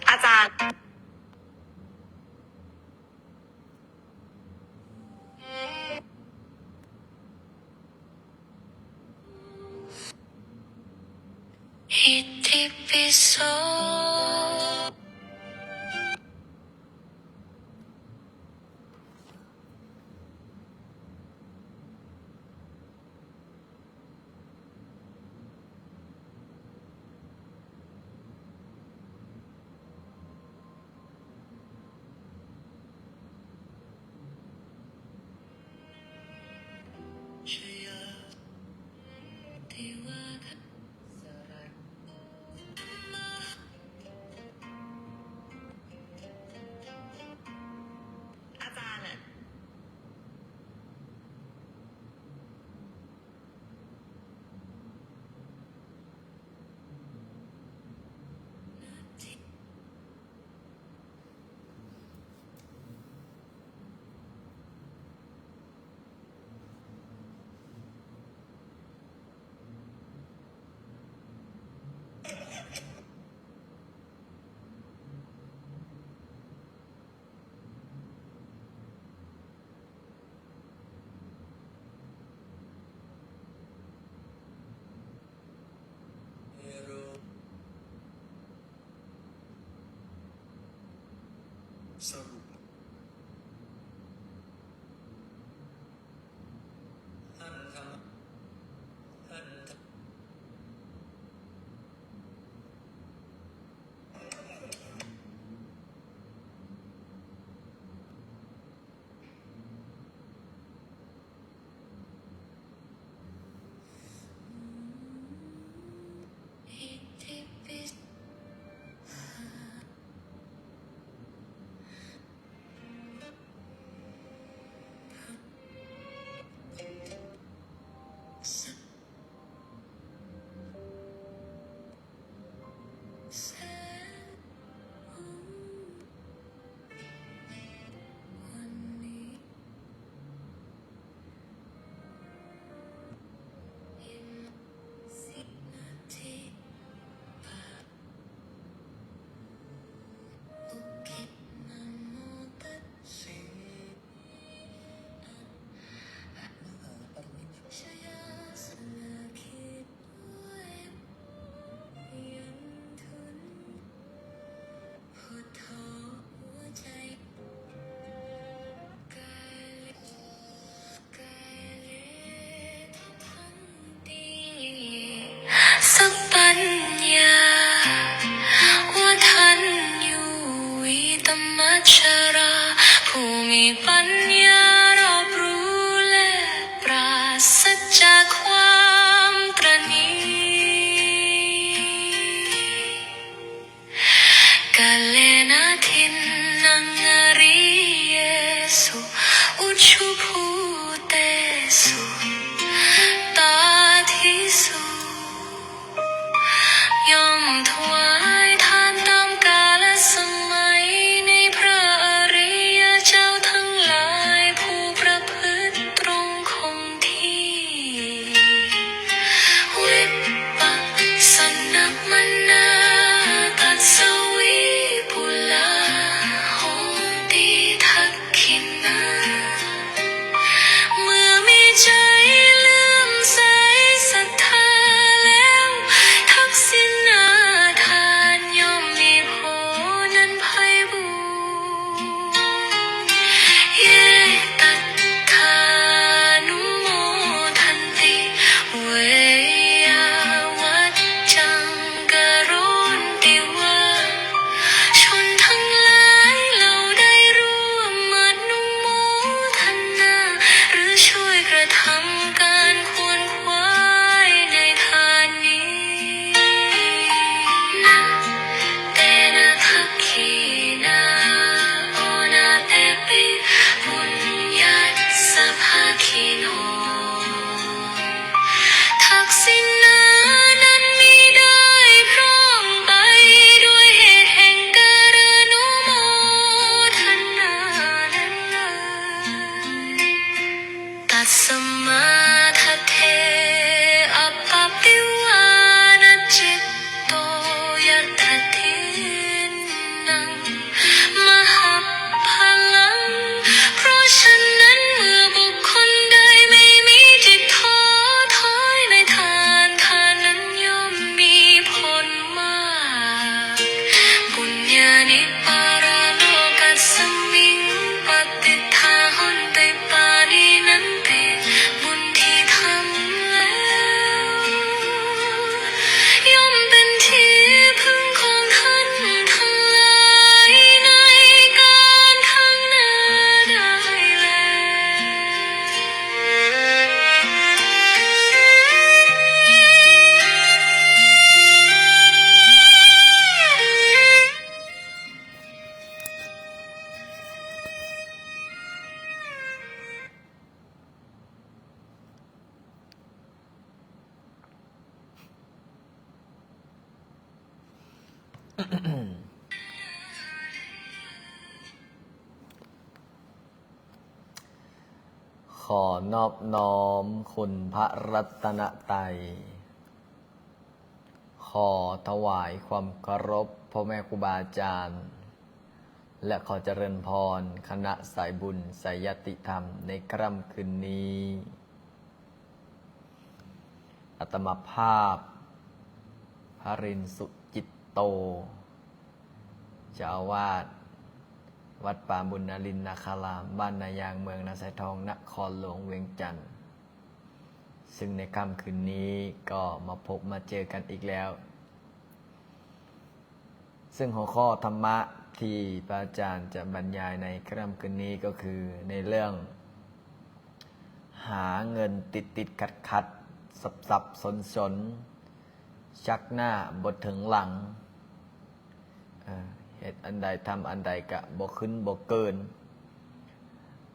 อาจารย์อิติปิโส สรุปท่านทำท่านอิทธิปิโสแสนวันนี้ยิ่งสิบนาทีอุกิจนะโมตัสสะ มหาปรินิพพาน ชยาสละคิดด้วยยันทุนพุทโธหัวใจกายกายเลทุทันติสัพพัญญาว่าท่านอยู่วิตมัชฌราผู้มีปัญญารอบรู้และปราศจากความตระหนี่กาเลนะทินนังอริเยสุอุชุภูเตสุตาทิสุ ย่อมถวายทานตามกาลสมัยในพระอริยเจ้าทั้งหลายผู้ประพฤติตรงคงที่วิปัสสนมนาตัสสวิปุลาโหติทักขินา เมื่อมีใจเลื่อมใสศรัทธาแล้วทักษิณาทานย่อมมีผลนั้นไพบูรณ์เยตัตถานุโมทันติเวยาวัจจังกโรนติวา ชนทั้งหลายเราได้ร่วมอนุโมทนาหรือช่วยกระทำการควรขวายในทานนี้นะเตนะทักขีนาโอนาเตปิปุญญัสสะภาคิโน ทักษิณานั้นมิได้พร้อมไปด้วยเหตุแห่งการอนุโมทนานั้นเลยตัสมาทัเทอปปิวานจิตโตยัตถินนังมหัพพลัง เพราะฉะนั้นเมื่อบุคคลใดไม่มีจิตท้อถอยในทานทานนั้นย่อมมีผลมากปุญญานิปาราโลกัสสมิงปฏิทาหนติปานินันติบุญที่ทำแล้วย่อมเป็นที่พึ่งของท่านทั้งหลายในการข้างหน้าได้แล ขอนอบน้อมคุณพระรัตนตรัยขอถวายความเคารพพ่อแม่ครูบาอาจารย์ และขอเจริญพรคณะสายบุญสายยติธรรมในค่ำคืนนี้อาตมาภาพพระรินทร์สุจิตโตเจ้าอาวาส วัดป่าบุญนรินทร์นาคาราม บ้านนายางเมืองนาสายทองนครหลวงเวียงจันทร์ซึ่งในค่ำคืนนี้ก็มาพบมาเจอกันอีกแล้ว ซึ่งหัวข้อธรรมะที่พระอาจารย์จะบรรยายในค่ำคืนนี้ก็คือในเรื่องหาเงินติดขัดสับสนชักหน้าบดถึงหลังเหตุอันใดทำอันใดกะบ่ขึ้นบ่เกิน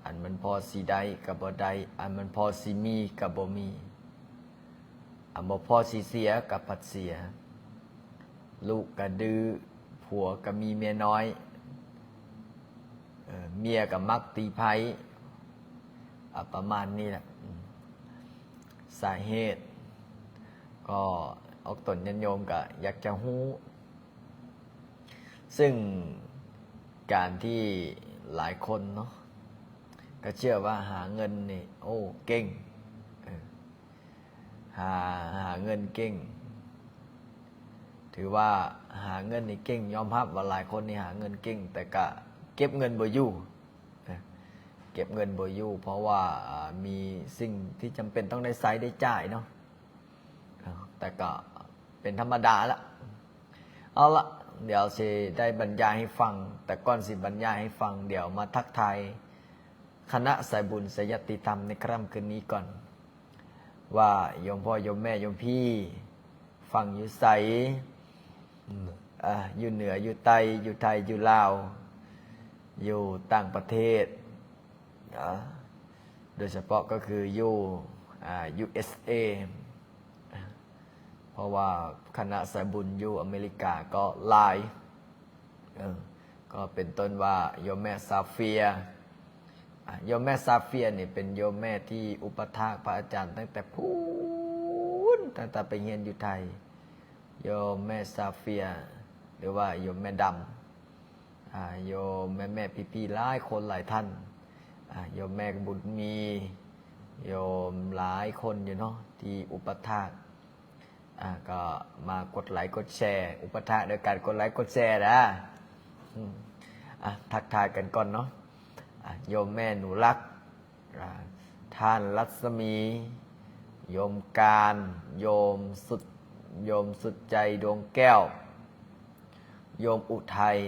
อันมันพอสีได้กับบ่ได้อันมันพอสีมีกับบ่มีอันบ่พอสีเสียกับผัดเสียลูกก็ดื้อผัวก็มีเมียน้อยเมียก็มักตีไผ่ประมาณนี้แหละสาเหตุก็ออกตนยันโยมก็อยากจะฮู้ซึ่งการที่หลายคนเนาะก็เชื่อว่าหาเงินนี่โอ้เก่งหาเงินเก่งถือว่าหาเงินนี่เก่งยอมรับว่าหลายคนนี่หาเงินเก่งแต่ก็เก็บเงินบ่อยู่เก็บเงินบ่อยู่เพราะว่ามีสิ่งที่จำเป็นต้องได้ใช้ได้จ่ายเนาะแต่ก็เป็นธรรมดาละเอาละเดี๋ยวสิได้บรรยายให้ฟังแต่ก่อนสิบรรยายให้ฟังเดี๋ยวมาทักทายคณะสายบุญสายติธรรมในค่ำคืนนี้ก่อนว่าโยมพ่อโยมแม่โยมพี่ฟังอยู่ไสอยู่เหนืออยู่ใต้อยู่ไทยอยู่ลาวอยู่ต่างประเทศโดยเฉพาะก็คืออยู่ USA เพราะว่าคณะสายบุญอยู่อเมริกาก็หลายก็เป็นต้นว่าโยมแม่ซาเฟียโยมแม่ซาเฟียนี่เป็นโยมแม่ที่อุปถากพระอาจารย์ตั้งแต่ตั้งแต่ไปเรียนอยู่ไทยโยมแม่ซาเฟียหรือว่าโยมแม่ดำโยมแม่พี่หลายคนหลายท่านโยมแม่บุญมีโยมหลายคนอยู่เนาะที่อุปถากก็มากดไลค์กดแชร์อุปถากโดยการกดไลค์กดแชร์นะทักทายกันก่อนเนาะโยมแม่หนูรักท่านรัศมีโยมการโยมสุดใจดวงแก้วโยมอุทัย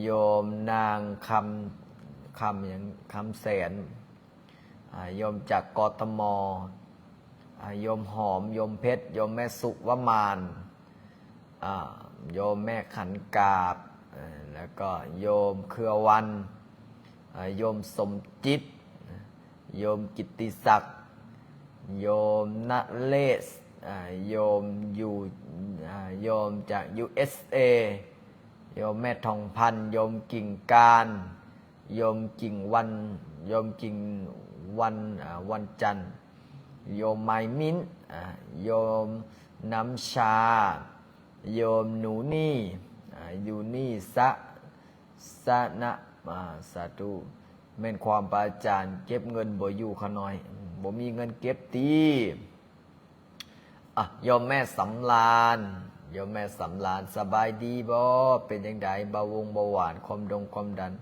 โยมนางคำแสนโยมจากกทมโยมหอมโยมเพชรโยมแม่สุวมานโยมแม่ขันกาบแล้วก็โยมเครือวันโยมสมจิตโยมกิตติศักดิ์โยมณเลศโยมโยมจาก USA โยมแม่ทองพันโยมกิ่งการโยมกิ่งวันโยมกิ่งวันจันทร์โยมไมมิ้นโยมน้ำชาโยมหนูนี่อยู่นี่สะนะสาธุแม่นความปาจารย์เก็บเงินบ่อยู่ขน้อยบ่มีเงินเก็บตีโยมแม่สำราญโยมแม่สำราญสบายดีบ่เป็นยังไงเบาหวานความดัน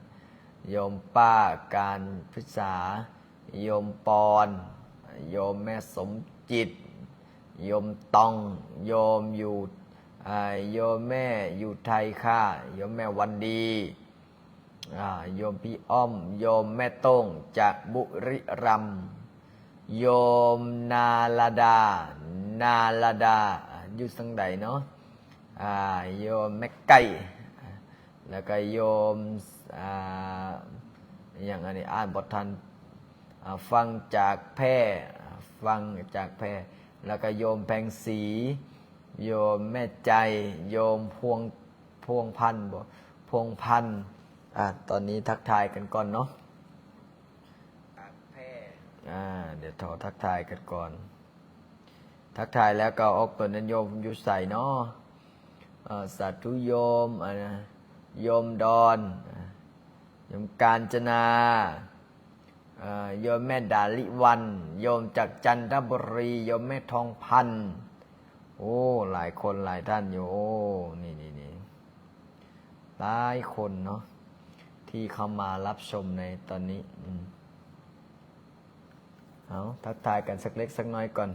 โยมป้าการพฤกษาโยมปอนโยมแม่สมจิตโยมตองโยมอยู่โยมแม่อยู่ไทยค่ะโยมแม่วันดีโยมพี่อ้อมโยมแม่โต้งจากบุรีรัมย์โยมนาลดาอยู่สังใดเนาะโยมแม่ไก่แล้วก็โยมอย่างอันนี้อ่านบททันฟังจากแพร่แล้วก็โยมแพงศรีโยมแม่ใจโยมพวงพันธุ์ตอนนี้ทักทายกันก่อนเนาะเดี๋ยวทักทายกันก่อนทักทายแล้วก็ออกตัวนั้นโยมอยู่ใส่เนาะสาธุโยมโยมดอนโยมกาญจนาโยมแม่ดาลิวันโยมจากจันทบุรีโยมแม่ทองพันธุ์โอ้หลายคนหลายท่านอยู่โอ้นี่หลายคนเนาะท ที่เข้ามารับชมในตอนนี้เอาทักทายกันสักเล็กสักน้อยก่อน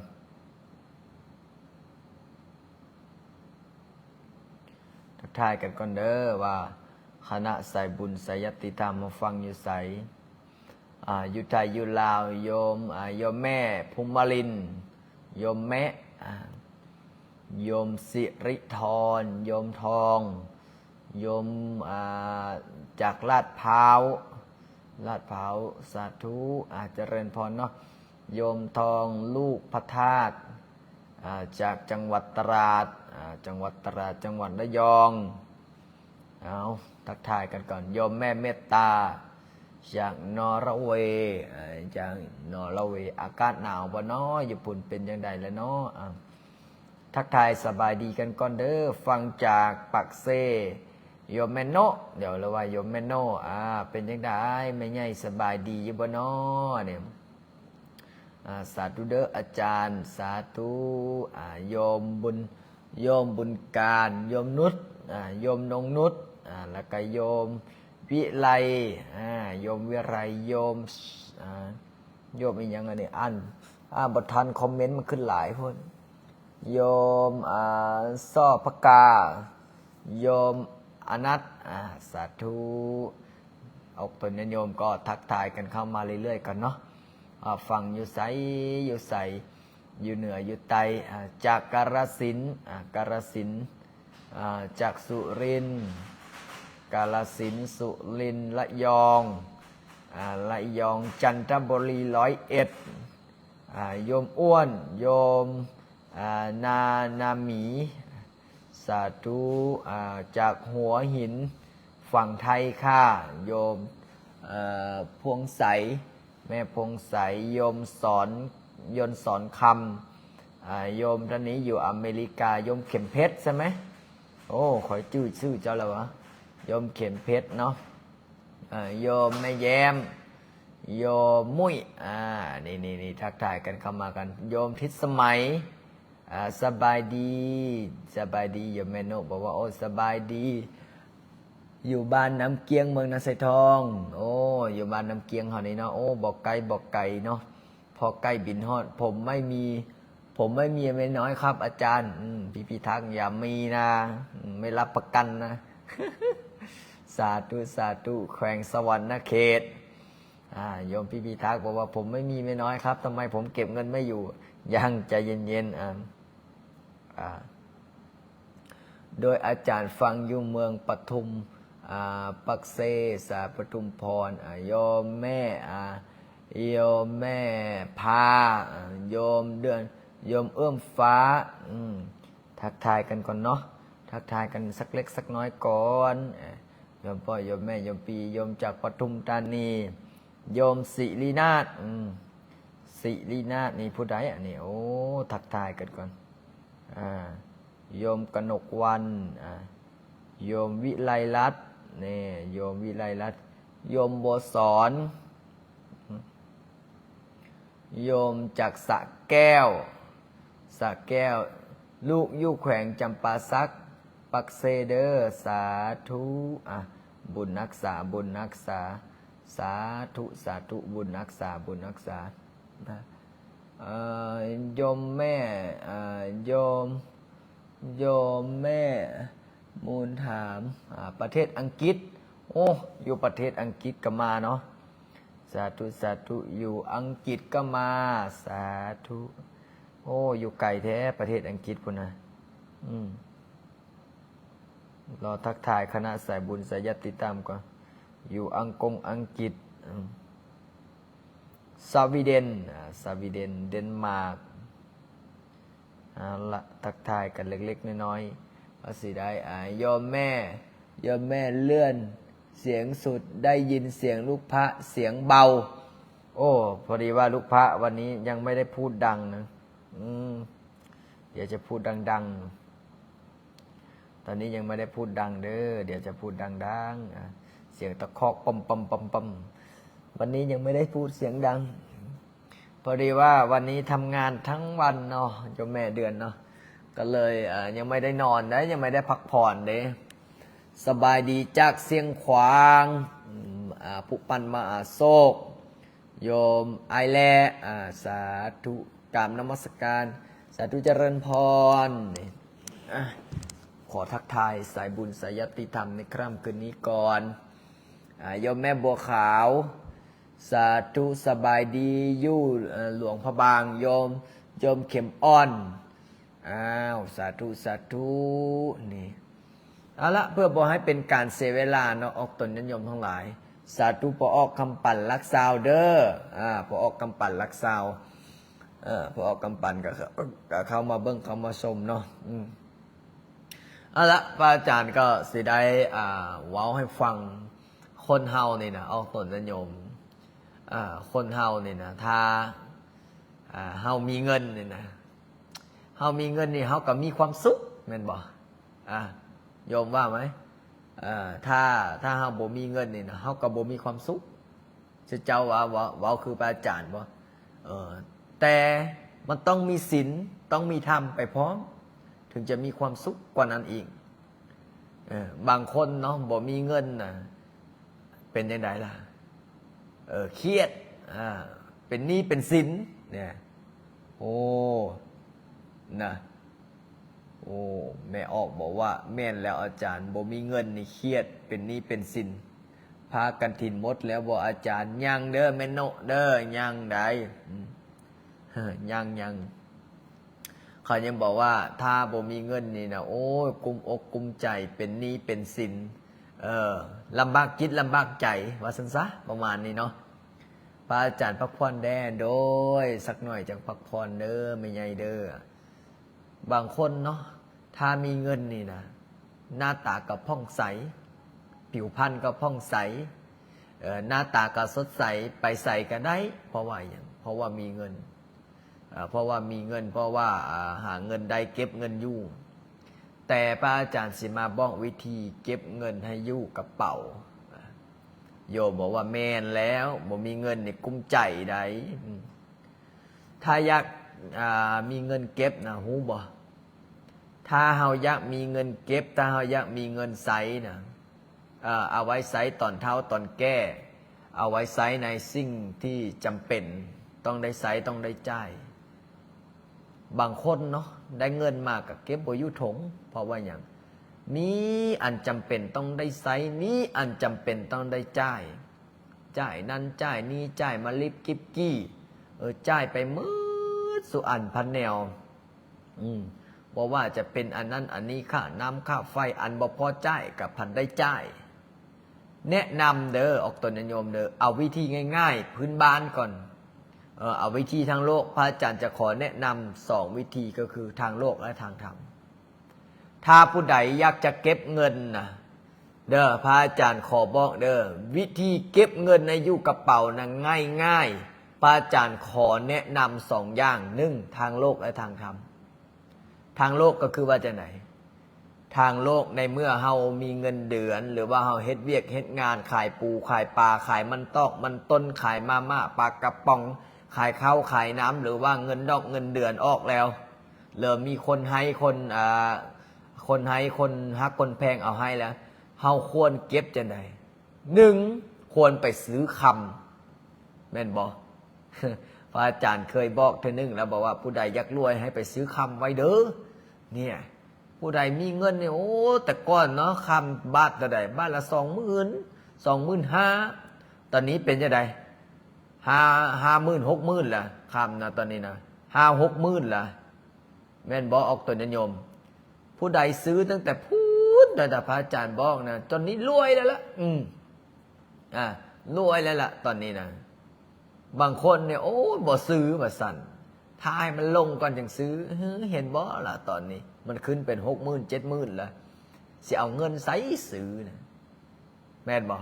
ทักทายกันก่อนเด้อว่าคณะสายบุญสายยติธรรมมาฟังอยู่ใสอยู่ไทยอยู่ลาวโยมโยมแม่ภูมิลินโยมแม่โยมสิริธรโยมทองโยมจากลาดพร้าวสาธุเจริญพรเนาะโยมทองลูกพระธาตุจากจังหวัดตราดจังหวัดระยองเอาทักทายกันก่อนโยมแม่เมตตาจากนอร์เวย์อากาศหนาวบ่เนาะญี่ปุ่นเป็นยังไงแล้วเนาะทักทายสบายดีกันก่อนเด้อฟังจากปักเซโยมแม่โนเดี๋ยวเราว่าโยมแม่โนเป็นยังไงแม่ใหญ่สบายดีอยู่บ่เนาะเนี่ยสาธุเด้ออาจารย์สาธุโยมบุญการโยมนุชโยมนงนุชแล้วก็โยมวิไลโยมวิไรโยมอีกอย่างอันนี้บททันคอมเมนต์มันขึ้นหลายคนโยมซ่อพกาโยมอนัทสาธุออกตัวโยมก็ทักทายกันเข้ามาเรื่อยๆกันเนาะฟังอยู่ใสอยู่เหนืออยู่ใต้จากกาฬสินธุ์จากสุรินทร์กาฬสินธุ์สุรินทร์ระยองจันทบุรี101โยมอ้วนโยมนาหมีสาธุจากหัวหินฝั่งไทยค่ะโยมพวงใสแม่พงใสโยมสอนคำโยมท่านนี้อยู่อเมริกาโยมเข็มเพชรใช่ไหมโอ้ขอยชื่อเจ้าแล้ววะโยมเข็มเพชรเนาะโยมแม่แย้มโยมมุ้ยนี่ทักทายกันเข้ามากันโยมทิศสมัยสบายดีโยมแม่โนบอกว่าโอ้สบายดีอยู่บ้านน้ำเกียงเมืองนาไซทองโอ้อยู่บ้านน้ำเกียงเฮานี่เนาะโอ้บอกไกลเนาะพอใกล้บินฮอดผมไม่มีไม่น้อยครับอาจารย์พี่ทักอย่ามีนะไม่รับประกันนะ สาธุแขวงสวรรค์เขตโยมพี่ทักบอกว่าผมไม่มีไม่น้อยครับทำไมผมเก็บเงินไม่อยู่ยังใจเย็นโดยอาจารย์ฟังอยู่เมืองปทุมปักเซสาปทุมพรโยมแม่พาโยมเดือนโยมเอื้อมฟ้าทักทายกันก่อนเนาะทักทายกันสักเล็กสักน้อยก่อนโยมพ่อโยมแม่โยมปีโยมจากปทุมธานีโยมศิรินาถนี่ผู้ใดนี่โอ้ทักทายกันก่อนโยมกนกวันโยมวิไลรัตน์นี่โยมวิไลรัตน์โยมบัวสอนโยมจากสระแก้วลูกอยู่แขวงจำปาสักปักเซเดอร์สาธุบุญรักษาสาธุบุญรักษาโยมแม่โยมแม่มูลถามประเทศอังกฤษโอ้อยู่ประเทศอังกฤษก็มาเนาะสาธุอยู่อังกฤษก็มาสาธุโอ้อยู่ไกลแท้ประเทศอังกฤษพุ่นนะรอทักทายคณะสายบุญสายยติธรรมก่อนอยู่อังกฤษสวีเดนเดนมาร์กละทักทายกันเล็กๆน้อยๆเอาสิได้โยมแม่เลื่อนเสียงสุดได้ยินเสียงลูกพระเสียงเบาโอ้พอดีว่าลูกพระวันนี้ยังไม่ได้พูดดังนะเดี๋ยวจะพูดดังๆตอนนี้ยังไม่ได้พูดดังเด้อเดี๋ยวจะพูดดังๆเสียงตะคอกปั๊มวันนี้ยังไม่ได้พูดเสียงดังพอดีว่าวันนี้ทำงานทั้งวันเนาะเจ้าแม่เดือนเนาะก็เลยยังไม่ได้นอนนะยังไม่ได้พักผ่อนเด้สบายดีจากเสียงขวาง ปุปันมหาโศกโยมไอแลสาธุกรรมนมัสการสาธุเจริญพรขอทักทายสายบุญสายยติธรรมในค่ำคืนนี้ก่อนโยมแม่บัวขาวสาธุสบายดียู่หลวงพระบางโยมเข็มอ่อนสาธุสาธุนี่เอาละเพื่อบอกให้เป็นการเสียเวลาเนาะออกตนนิยมทั้งหลายสาธุพอออกคำปั่นรักษาเด้อพอออกคำปั่นรักษาพอออกคำปั่นก็เข้ามาเบิ้งเข้ามาชมเนาะเอาละพระอาจารย์ก็สิได้เว้าให้ฟังคนเฮานี่นะออกตนนิยมคนเฮานี่นะถ้าเฮามีเงินนี่นะเฮามีเงินนี่เฮาก็มีความสุขแม่นบ่โยมว่าไหมถ้าเฮาบ่มีเงินนี่นะเฮาก็บ่มีความสุขจะเจ้าว่าคือพระอาจารย์บ่แต่มันต้องมีศีลต้องมีธรรมไปพร้อมถึงจะมีความสุขกว่านั้นอีกบางคนเนาะบ่มีเงินน่ะเป็นจังไดล่ะเครียดเป็นหนี้เป็นสินเนี่ยโอ้นะโอ้แม่ออกบอกว่าแม่นแล้วอาจารย์บ่มีเงินนี่เครียดเป็นหนี้เป็นสินพากันถิ่นหมดแล้วบอกอาจารย์ยังเด้อแม่โนเด้อยังได้ยังเขายังบอกว่าถ้าบ่มีเงินนี่นะโอ้ยกุมอกกุมใจเป็นหนี้เป็นสินลำบากจิตลำบากใจว่าซั่นซะประมาณนี้เนาะพระอาจารย์พักผ่อนแด่โดยสักหน่อยจังพักผ่อนเด้อไม่ใหญ่เด้อบางคนเนาะถ้ามีเงินนี่นะหน้าตาก็ผ่องใสผิวพรรณก็ผ่องใสหน้าตาก็สดใสไปใส่ก็ได้เพราะว่าอย่างเพราะว่ามีเงินเพราะว่ามีเงินเพราะว่าหาเงินได้เก็บเงินอยู่แต่พระอาจารย์สิมาบอกวิธีเก็บเงินให้อยู่กระเป๋าโยมบอกว่าแม่นแล้วบ่มีเงินนี่กุ้มใจได้ถ้าอยากมีเงินเก็บนะฮู้บ่ถ้าเฮาอยากมีเงินเก็บถ้าเฮาอยากมีเงินใช้นะเอาไว้ใช้ตอนเฒ่าตอนแก่เอาไว้ใช้ในสิ่งที่จำเป็นต้องได้ใช้ต้องได้จ่ายบางคนเนาะได้เงินมาก็เก็บบ่อยู่ถงเพราะว่าอย่างมีอันจำเป็นต้องได้ใช้มีอันจำเป็นต้องได้จ่ายนั่นจ่ายนี่จ่ายมาลิบกิ๊บกี้จ่ายไปมืดสุอันพันแนวบอกว่าจะเป็นอันนั้นอันนี้ค่าน้ำค่าไฟอันบ่พอจ่ายกับพันได้จ่ายแนะนำเด้อออกตนโยมเด้อเอาวิธีง่ายๆพื้นบ้านก่อนเอาวิธีทางโลกพระอาจารย์จะขอแนะนำ2วิธีก็คือทางโลกและทางธรรมถ้าผู้ใดอยากจะเก็บเงินนะเด้อพระอาจารย์ขอบอกเด้อวิธีเก็บเงินในอยู่กระเป๋านะง่ายพระอาจารย์ขอแนะนำ2อย่าง1ทางโลกและทางธรรมทางโลกก็คือว่าจะไหนทางโลกในเมื่อเฮามีเงินเดือนหรือว่าเฮาเฮ็ดเวียกเฮ็ดงานขายปูขายปลาขายมันตอกมันต้นขายมาม่าปลากระป๋องขายข้าวขายน้ำหรือว่าเงินดอกเงินเดือนออกแล้วเริ่มมีคนให้คนให้คนฮักคนแพงเอาให้แล้วเฮาควรเก็บจังได1ควรไปซื้อคำแม่นบ่ พระอาจารย์เคยบอกเทื่อนึงแล้วบอกว่าผู้ใดอยากรวยให้ไปซื้อคำไว้เด้อเนี่ยผู้ใดมีเงินเนี่ยโอ้แต่ก่อนเนาะคำบาทเท่าใดบาทละ20,000 25,000ตอนนี้เป็นจังได50,000 60,000ล่ะคำนะตอนนี้นะ5-6,000ล่ะแม่นบ่ออกตนนิยมผู้ใดซื้อตั้งแต่พูดแต่พระอาจารย์บอกนะตอนนี้รวยแล้วล่ะรวยแล้วล่ะตอนนี้นะบางคนเนี่ยโอ้บ่ซื้อบ่สั่นถ้าให้มันลงก่อนจึงซื้อเห็นบ่ล่ะตอนนี้มันขึ้นเป็น60,000 70,000แล้วสิเอาเงินใส่ซื้อนะแม่นบ่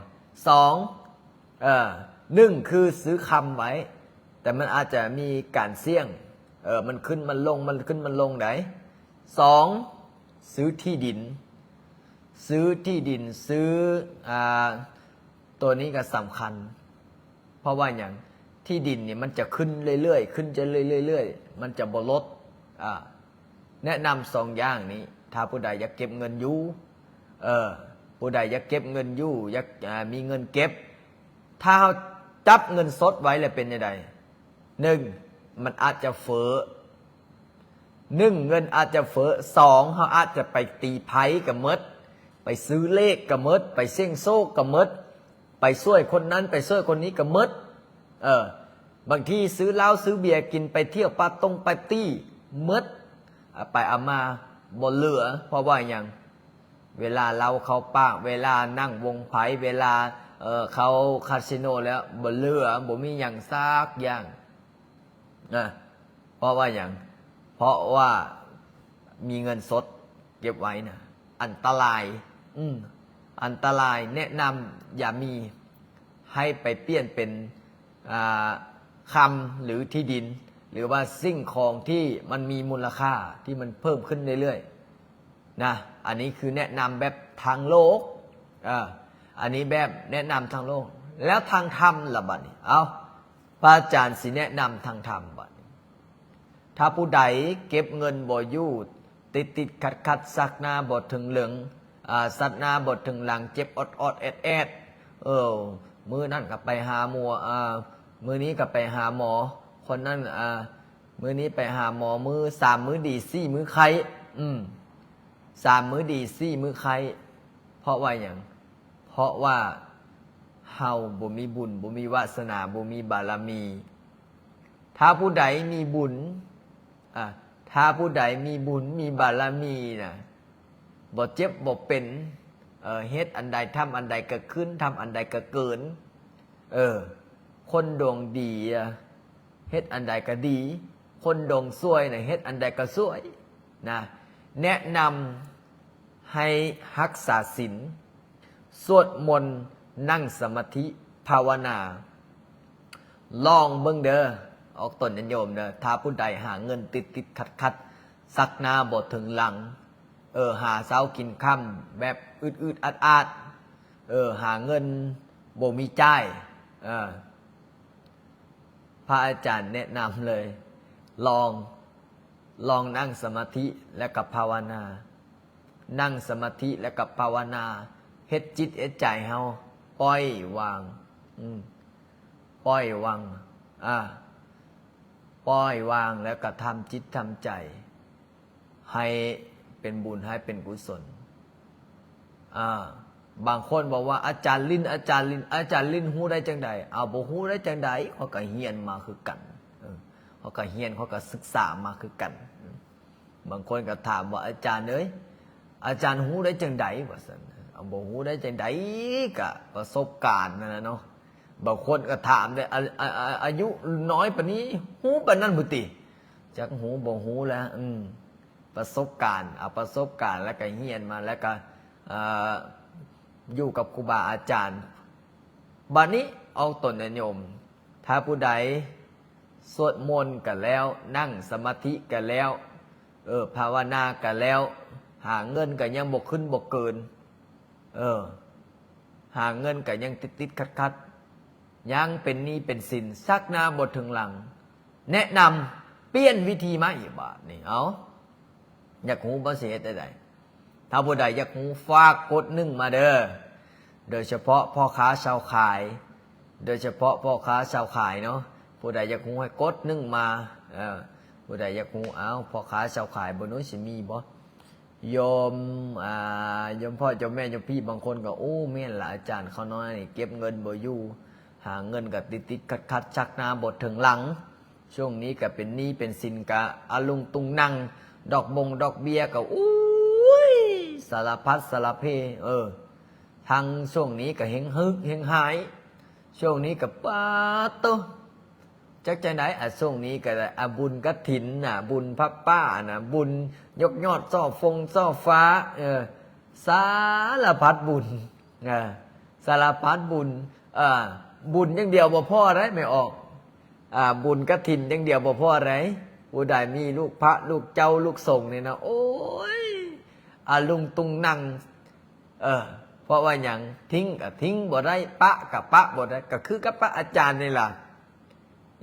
1คือซื้อคำไว้แต่มันอาจจะมีการเสี่ยงมันขึ้นมันลงมันขึ้นมันลงไหน2ซื้อที่ดินซื้อตัวนี้ก็สำคัญเพราะว่าอย่างที่ดินเนี่ยมันจะขึ้นเรื่อยๆขึ้นจะเรื่อยๆมันจะบ่ลดแนะนำ2อย่างนี้ถ้าผู้ใดอยากเก็บเงินอยู่ผู้ใดอยากเก็บเงินอยู่อยากมีเงินเก็บ ถ้าเราจับเงินสดไว้แล้วเป็นยังไงหนึ่งมันอาจจะเฟ้อหนึ่งเงินอาจจะเฟ้อสองเขาอาจจะไปตีไพ่กับมดไปซื้อเลขกับมดไปเสี่ยงโชคกับมดไปช่วยคนนั้นไปช่วยคนนี้กับมดบางทีซื้อเหล้าซื้อเบียร์กินไปเที่ยวปาร์ตี้มดไปเอามาบ่เหลือเพราะว่าอย่างเวลาเราเข้าปากเวลานั่งวงไพ่เวลาเขาคาสิโนแล้วบ่เหลือบ่มีอย่างซากอย่างนะเพราะว่าอย่างเพราะว่ามีเงินสดเก็บไว้นะอันตรายอันตรายแนะนำอย่ามีให้ไปเปลี่ยนเป็นคำหรือที่ดินหรือว่าสิ่งของที่มันมีมูลค่าที่มันเพิ่มขึ้นเรื่อยๆนะอันนี้คือแนะนำแบบทางโลกอันนี้แบบแนะนำทางโลกแล้วทางธรรมล่ะบัดนี้เอาพระอาจารย์สิแนะนำทางธรรมบัดนี้ถ้าผู้ใดเก็บเงินบ่อยู่ติดขัดสักหน้าบ่ถึงเหลืองสัตหน้าบ่ถึงหลังเจ็บอดแอดมือนั่นก็ไปหาหมอมือนี้ก็ไปหาหมอคนนั้นมือนี้ไปหาหมอมือ3 มื้อดี4 มื้อไข้3 มื้อดี4 มื้อไข้เพราะว่าอย่างเพราะว่าเฮาบ่มีบุญบ่มีวาสนาบ่มีบารมี ถ้าผู้ใดมีบุญถ้าผู้ใดมีบุญมีบารมีนะบ่เจ็บบ่เป็นเฮ็ดอันใดทำอันใดก็ขึ้นทำอันใดก็เกินคนดวงดีเฮ็ดอันใดก็ดี คนดวงซวยนะเฮ็ดอันใดก็ซวยนะแนะนำให้รักษาศีลสวดมนต์นั่งสมาธิภาวนาลองเบิ่งเด้อออกตนโยมเด้อถ้าผู้ใดหาเงินติดขัดสักหน้าบ่ถึงหลังหาเช้ากินค่ำแบบอึดอัดหาเงินบ่มีจ่ายพระอาจารย์แนะนำเลยลองนั่งสมาธิและกับภาวนานั่งสมาธิและกับภาวนาเฮ็ดจิตเฮ็ดใจเฮาปล่อยวางปล่อยวางปล่อยวางแล้วก็ทำจิตทำใจให้เป็นบุญให้เป็นกุศลบางคนบอกว่าอาจารย์ลิ้นฮู้ได้จังใดเอาบ่ฮู้ได้จังใดเขาก็เฮียนมาคือกันเขาก็เฮียนเขาก็ศึกษามาคือกันบางคนก็ถามว่าอาจารย์เอ้ยอาจารย์ฮู้ได้จังใดว่าซั่นเอาบ่ฮู้ได้จังใดก็ประสบการณ์นั่นน่ะเนาะบางคนก็ถามได้อายุน้อยปานนี้ฮู้ปานนั้นบ่ติจักฮู้บ่ฮู้แล้วประสบการณ์เอาประสบการณ์แล้วก็เฮียนมาแล้วก็อยู่กับครูบาอาจารย์บัดนี้เอาตนโยมถ้าผู้ใดสวดมนต์กันแล้วนั่งสมาธิกันแล้วภาวนากันแล้วหาเงินก็ยังบ่ขึ้นบ่เกินหาเงินก็ยังติดขัดยังเป็นหนี้เป็นสินซักหน้าบ่ถึงหลังแนะนำเปลี่ยนวิธีมาอีกบาทนี่เอาอยากฮู้บ่สิเฮ็ดได้ถ้าผู้ใดอยากฮู้ฝากกด1มาเด้อโดยเฉพาะพ่อค้าชาวขายโดยเฉพาะพ่อค้าชาวขายเนาะผู้ใดอยากฮู้ให้กด1มาผู้ใดอยากฮู้พ่อค้าชาวขายบ่นู้นสิมีบ่โยมพ่อโยมแม่โยมพี่บางคนก็โอ้แม่นล่ะอาจารย์เขาน้อยนี่เก็บเงินบ่อยู่หาเงินก็ติดขัดชักหน้าบ่ถึงหลังช่วงนี้ก็เป็นหนี้เป็นสินก็อาลุงตุงนั่งดอกเบี้ยก็สารพัดสารเพทางช่วงนี้ก็เฮงหายช่วงนี้ก็ป้าโตจักใจไหนช่วงนี้ก็บุญกฐินบุญพระป้าบุญยกยอดซ่อฟ้าสารพัดบุญสารพัดบุญบุญอย่างเดียวบ่พอไรไม่ออกบุญกฐินอย่างเดียวบ่พอไรผู้ใดมีลูกพระลูกเจ้าลูกส่งนี่นะโอ้ยลุงตุงนั่งเพราะว่าอย่างทิ้งกับทิ้งบ่ได้ปะกับปะบ่ได้ก็คือกับพระอาจารย์นี่ล่ะ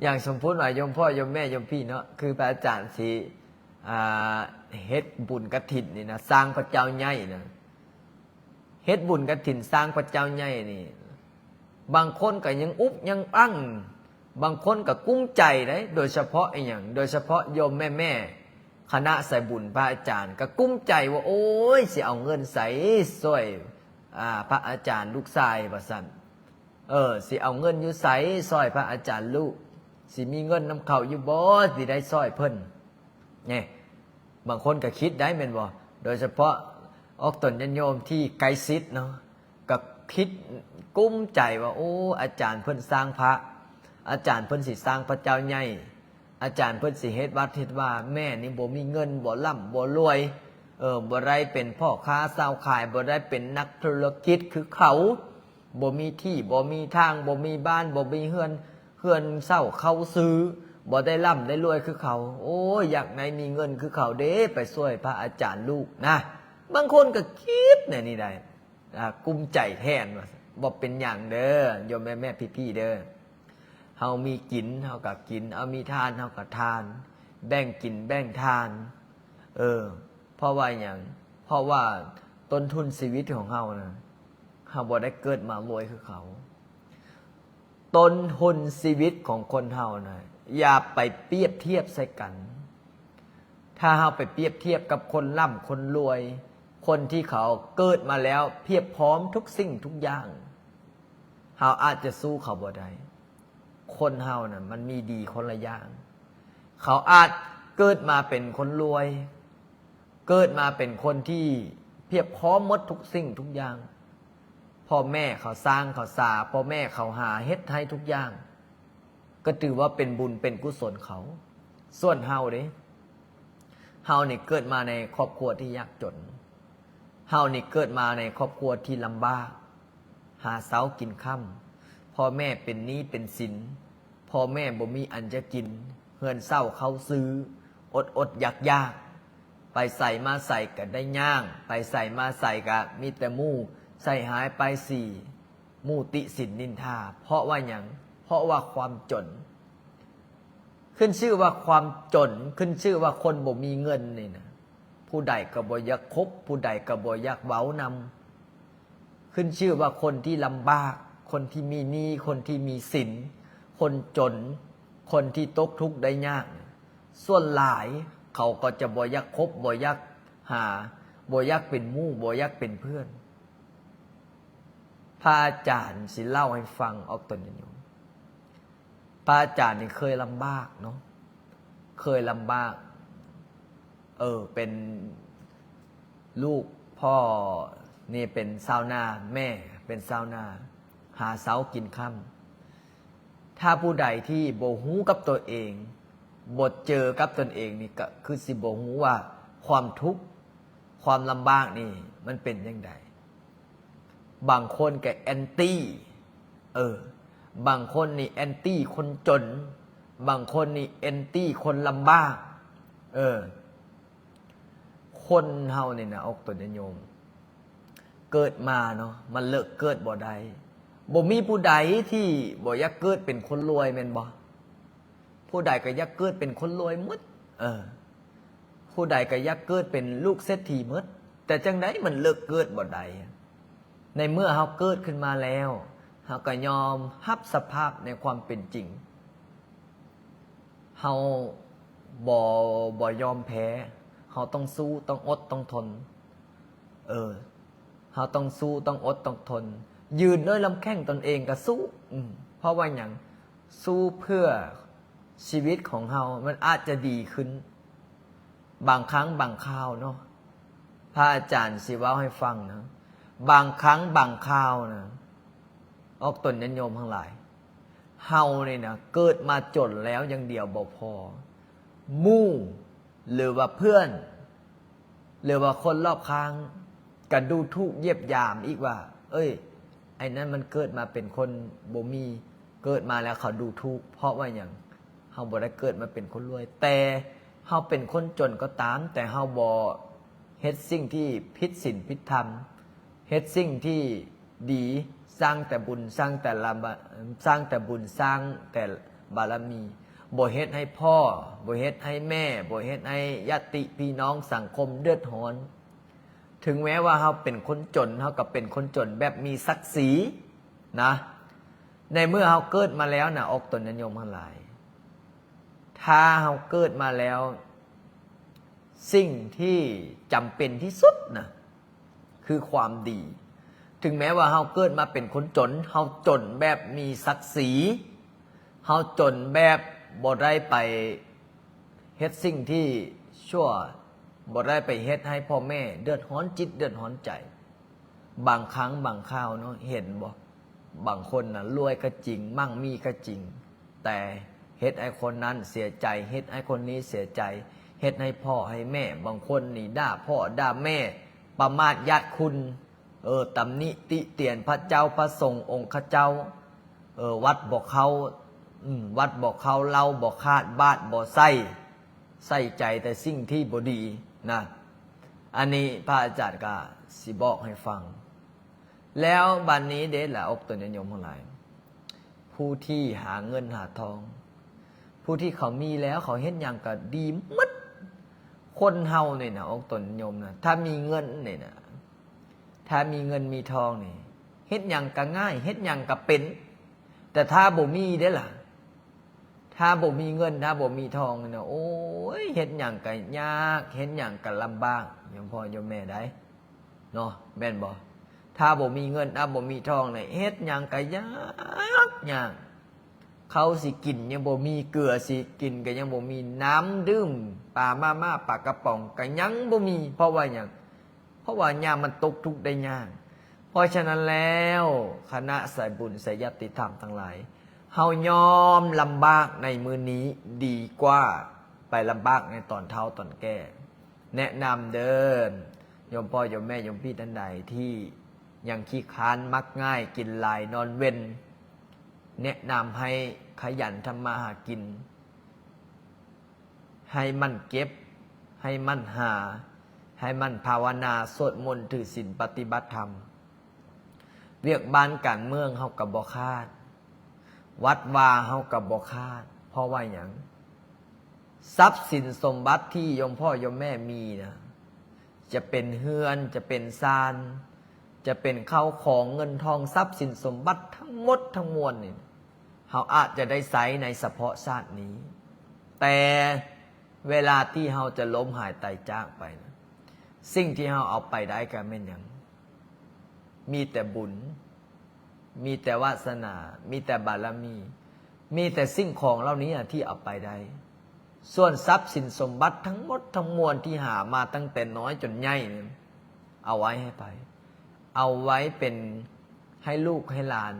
อย่างสมมติว่าโยมพ่อโยมแม่โยมพี่เนาะคือพระอาจารย์สิเฮ็ดบุญกฐินนี่นะสร้างพระเจ้าใหญ่นะเฮ็ดบุญกฐินสร้างพระเจ้าใหญ่นี่ บางคนก็ยังอุบยังอั้งบางคนก็กุ้มใจได้โดยเฉพาะไอ้อย่างโดยเฉพาะโยมแม่คณะใส่บุญพระอาจารย์ก็กุ้มใจว่าโอ้ยสิเอาเงินใส่ซอยพระอาจารย์ลูกชายว่าซั่นสิเอาเงินอยู่ใส่ซอยพระอาจารย์ลูกสิมีเงินนำเขาอยู่บ่สิได้ซอยเพิ่นเนี่ยบางคนก็คิดได้แม่นบ่โดยเฉพาะออกตนญาติโยมที่ไกลชิดเนาะก็คิดกุ้มใจว่าโอ้อาจารย์เพิ่นสร้างพระอาจารย์เพิ่นสิสร้างพระเจ้าใหญ่อาจารย์เพิ่นสิเฮ็ดวัดเฮ็ดว่าแม่นี่บ่มีเงินบ่ร่ำบ่รวยบ่ได้เป็นพ่อค้าสาวขายบ่ได้เป็นนักธุรกิจคือเขาบ่มีที่บ่มีทางบ่มีบ้านบ่มีเฮือนเช่าเขาซื้อบ่ได้ร่ำได้รวยคือเขาโอ้ยอยากไหนมีเงินคือเขาเด้ไปช่วยพระอาจารย์ลูกนะบางคนก็คิดเนี่ยนี่ได้กุ้มใจแทนว่าบ่เป็นอย่างเด้อโยมแม่พี่ๆเด้อเฮามีกินเฮาก็กินเอามีทานเฮาก็ทานแบ่งกินแบ่งทานเพราะว่าอย่างเพราะว่าต้นทุนชีวิตของเฮานะเฮาบ่ได้เกิดมารวยคือเขาต้นทุนชีวิตของคนเฮานะอย่าไปเปรียบเทียบใส่กันถ้าเฮาไปเปรียบเทียบกับคนร่ำคนรวยคนที่เขาเกิดมาแล้วเพียบพร้อมทุกสิ่งทุกอย่างเฮาอาจจะสู้เขาบ่ได้คนเฮาน่ะมันมีดีคนละอย่างเขาอาจเกิดมาเป็นคนรวยเกิดมาเป็นคนที่เพียบพร้อมหมดทุกสิ่งทุกอย่างพ่อแม่เขาสร้างเขาสาพ่อแม่เขาหาเฮ็ดให้ทุกอย่างก็ถือว่าเป็นบุญเป็นกุศลเขาส่วนเฮาเด้เฮานี่เกิดมาในครอบครัวที่ยากจนเฮานี่เกิดมาในครอบครัวที่ลำบากหาเช้ากินค่ำพ่อแม่เป็นหนี้เป็นสินพ่อแม่บ่มีอันจะกินเฮือนเศร้าเขาซื้ออดอยากไปใส่มาใส่ก็ได้ย่างไปใส่มาใส่ก็มีแต่หมู่ใส่หายไปสี่หมู่ติสินนินทาเพราะว่าหยังเพราะว่าความจนขึ้นชื่อว่าความจนขึ้นชื่อว่าคนบ่มีเงินนี่นะผู้ใดก็บ่อยากคบผู้ใดก็บ่อยากเว้านำขึ้นชื่อว่าคนที่ลำบากคนที่มีหนี้คนที่มีสินคนจนคนที่ตกทุกข์ได้ยากส่วนหลายเขาก็จะบ่อยากคบบ่อยากหาบ่อยากเป็นหมู่บ่อยากเป็นเพื่อนพระอาจารย์สิเล่าให้ฟังออกตนโยมพระอาจารย์นี่เคยลำบากเนาะเคยลำบากเป็นลูกพ่อนี่เป็นชาวนาแม่เป็นชาวนาหาเช้ากินค่ำถ้าผู้ใดที่บ่ฮู้กับตัวเองบ่เจอกับตนเองนี่ก็คือสิบ่ฮู้ว่าความทุกข์ความลำบากนี่มันเป็นยังไงบางคนก็แอนตี้บางคนนี่แอนตี้คนจนบางคนนี่แอนตี้คนลำบากคนเฮานี่นะออกตนโยมเกิดมาเนาะมันเลิกเกิดบ่ได้บ่มีผู้ใดที่บ่อยากเกิดเป็นคนรวยแม่นบ่ผู้ใดก็อยากเกิดเป็นคนรวยหมดผู้ใดก็อยากเกิดเป็นลูกเศรษฐีหมดแต่จังได๋มันเลิกเกิดบ่ได้ในเมื่อเฮาเกิดขึ้นมาแล้วเฮาก็ยอมรับสภาพในความเป็นจริงเฮาบ่ยอมแพ้เฮาต้องสู้ต้องอดต้องทนเฮาต้องสู้ต้องอดต้องทนยืนด้วยลำแข้งตนเองก็สู้เพราะว่าหยังสู้เพื่อชีวิตของเฮามันอาจจะดีขึ้นบางครั้งบางคราวเนาะพระอาจารย์สิเว้าให้ฟังนะบางครั้งบางคราวนะออกตนโยมทั้งหลายเฮานี่นะเกิดมาจนแล้วอย่างเดียวบ่พอหมู่หรือว่าเพื่อนหรือว่าคนรอบข้างก็ดูถูกเหยียบยามอีกว่าไอ้นั้นมันเกิดมาเป็นคนบ่มีเกิดมาแล้วเขาดูถูกเพราะว่าอย่างเฮาบ่ได้เกิดมาเป็นคนรวยแต่เฮาเป็นคนจนก็ตามแต่เฮาบ่เฮ็ดสิ่งที่ผิดศีลผิดธรรมเฮ็ดสิ่งที่ดีสร้างแต่บุญสร้างแต่บุญสร้างแต่บารมีบ่เฮ็ดให้พ่อบ่เฮ็ดให้แม่บ่เฮ็ดให้ญาติพี่น้องสังคมเดือดร้อนถึงแม้ว่าเฮาเป็นคนจนเฮาก็เป็นคนจนแบบมีศักดิ์ศรีนะ ในเมื่อเฮาเกิดมาแล้วนะอกตนโยมทั้งหลายถ้าเฮาเกิดมาแล้วสิ่งที่จำเป็นที่สุดนะคือความดีถึงแม้ว่าเฮาเกิดมาเป็นคนจนเฮาจนแบบมีศักดิ์ศรีเฮาจนแบบบ่ได้ไปเฮ็ดสิ่งที่ชั่วบ่ได้ไปเฮ็ดให้พ่อแม่เดือดร้อนจิตเดือดร้อนใจบางครั้งบางคราวเนาะเห็นบ่บางคนน่ะรวยก็จริงมั่งมีก็จริงแต่เฮ็ดให้คนนั้นเสียใจเฮ็ดให้คนนี้เสียใจเฮ็ดให้พ่อให้แม่บางคนนี่ด่าพ่อด่าแม่ประมาทญาติคุณตำหนิติเตียนพระเจ้าพระสงฆ์องค์ข้าเจ้าวัดบอกเขาวัดบอกเขาเล่าบอกคาดบาดบอกใส่ใจแต่สิ่งที่บ่ดีนะอันนี้พระอาจารย์ก็สิบอกให้ฟังแล้วบัดนี้เด็ดละอกตนโยมทั้งหลายผู้ที่หาเงินหาทองผู้ที่เขามีแล้วเขาเฮ็ดหยังก็ดีหมดคนเฮาเนี่ยนะอกตนโยมนะถ้ามีเงินเนี่ยนะถ้ามีเงินมีทองนี่เฮ็ดหยังก็ง่ายเฮ็ดหยังก็เป็นแต่ถ้าบ่มีเด้ล่ะถ้าบ่มีเงินถ้าบ่มีทองเนี่ยโอ้ยเฮ็ดหยังก็ยากเฮ็ดหยังก็ลำบากโยมพ่อโยมแม่ได้เนาะแม่นบ่ถ้าบ่มีเงินถ้าบ่มีทองเนี่ยเฮ็ดหยังก็ยากเขาสิกินยังบ่มีเกลือสิกินก็ยังบ่มีน้ำดื่มปลาม่าปลากระป๋องก็ยังบ่มีเพราะว่าหยังเพราะว่ายามมันตกทุกข์ได้ยากเพราะฉะนั้นแล้วคณะสายบุญสายญาติธรรมทั้งหลายเฮายอมลำบากในมื้อนี้ดีกว่าไปลำบากในตอนเฒ่าตอนแก่แนะนำเดินโยมพ่อโยมแม่โยมพี่ท่านใดที่ยังขี้ค้านมักง่ายกินหลายนอนเว้นแนะนำให้ขยันทำมาหากินให้มันเก็บให้มันหาให้มันภาวนาสวดมนต์ถือศีลปฏิบัติธรรมเรียกบ้านการเมืองเฮากับบ่คาดวัดวาเฮากับบ่คาดเพราะว่าหยังทรัพย์สินสมบัติที่โยมพ่อโยมแม่มีนะจะเป็นเฮือนจะเป็นซานจะเป็นข้าวของเงินทองทรัพย์สินสมบัติทั้งหมดทั้งมวลนี่เฮาอาจจะได้ใช้ในเฉพาะชาตินี้แต่เวลาที่เฮาจะล้มหายตายจากไปนะสิ่งที่เฮาเอาไปได้ก็แม่นหยังมีแต่บุญมีแต่วาสนามีแต่บารมีแต่สิ่งของเหล่านี้ที่เอาไปได้ส่วนทรัพย์สินสมบัติทั้งหมดทั้งมวลที่หามาตั้งแต่น้อยจนใหญ่เนี่ยเอาไว้ให้ไปเอาไว้เป็นให้ลูกให้หลาน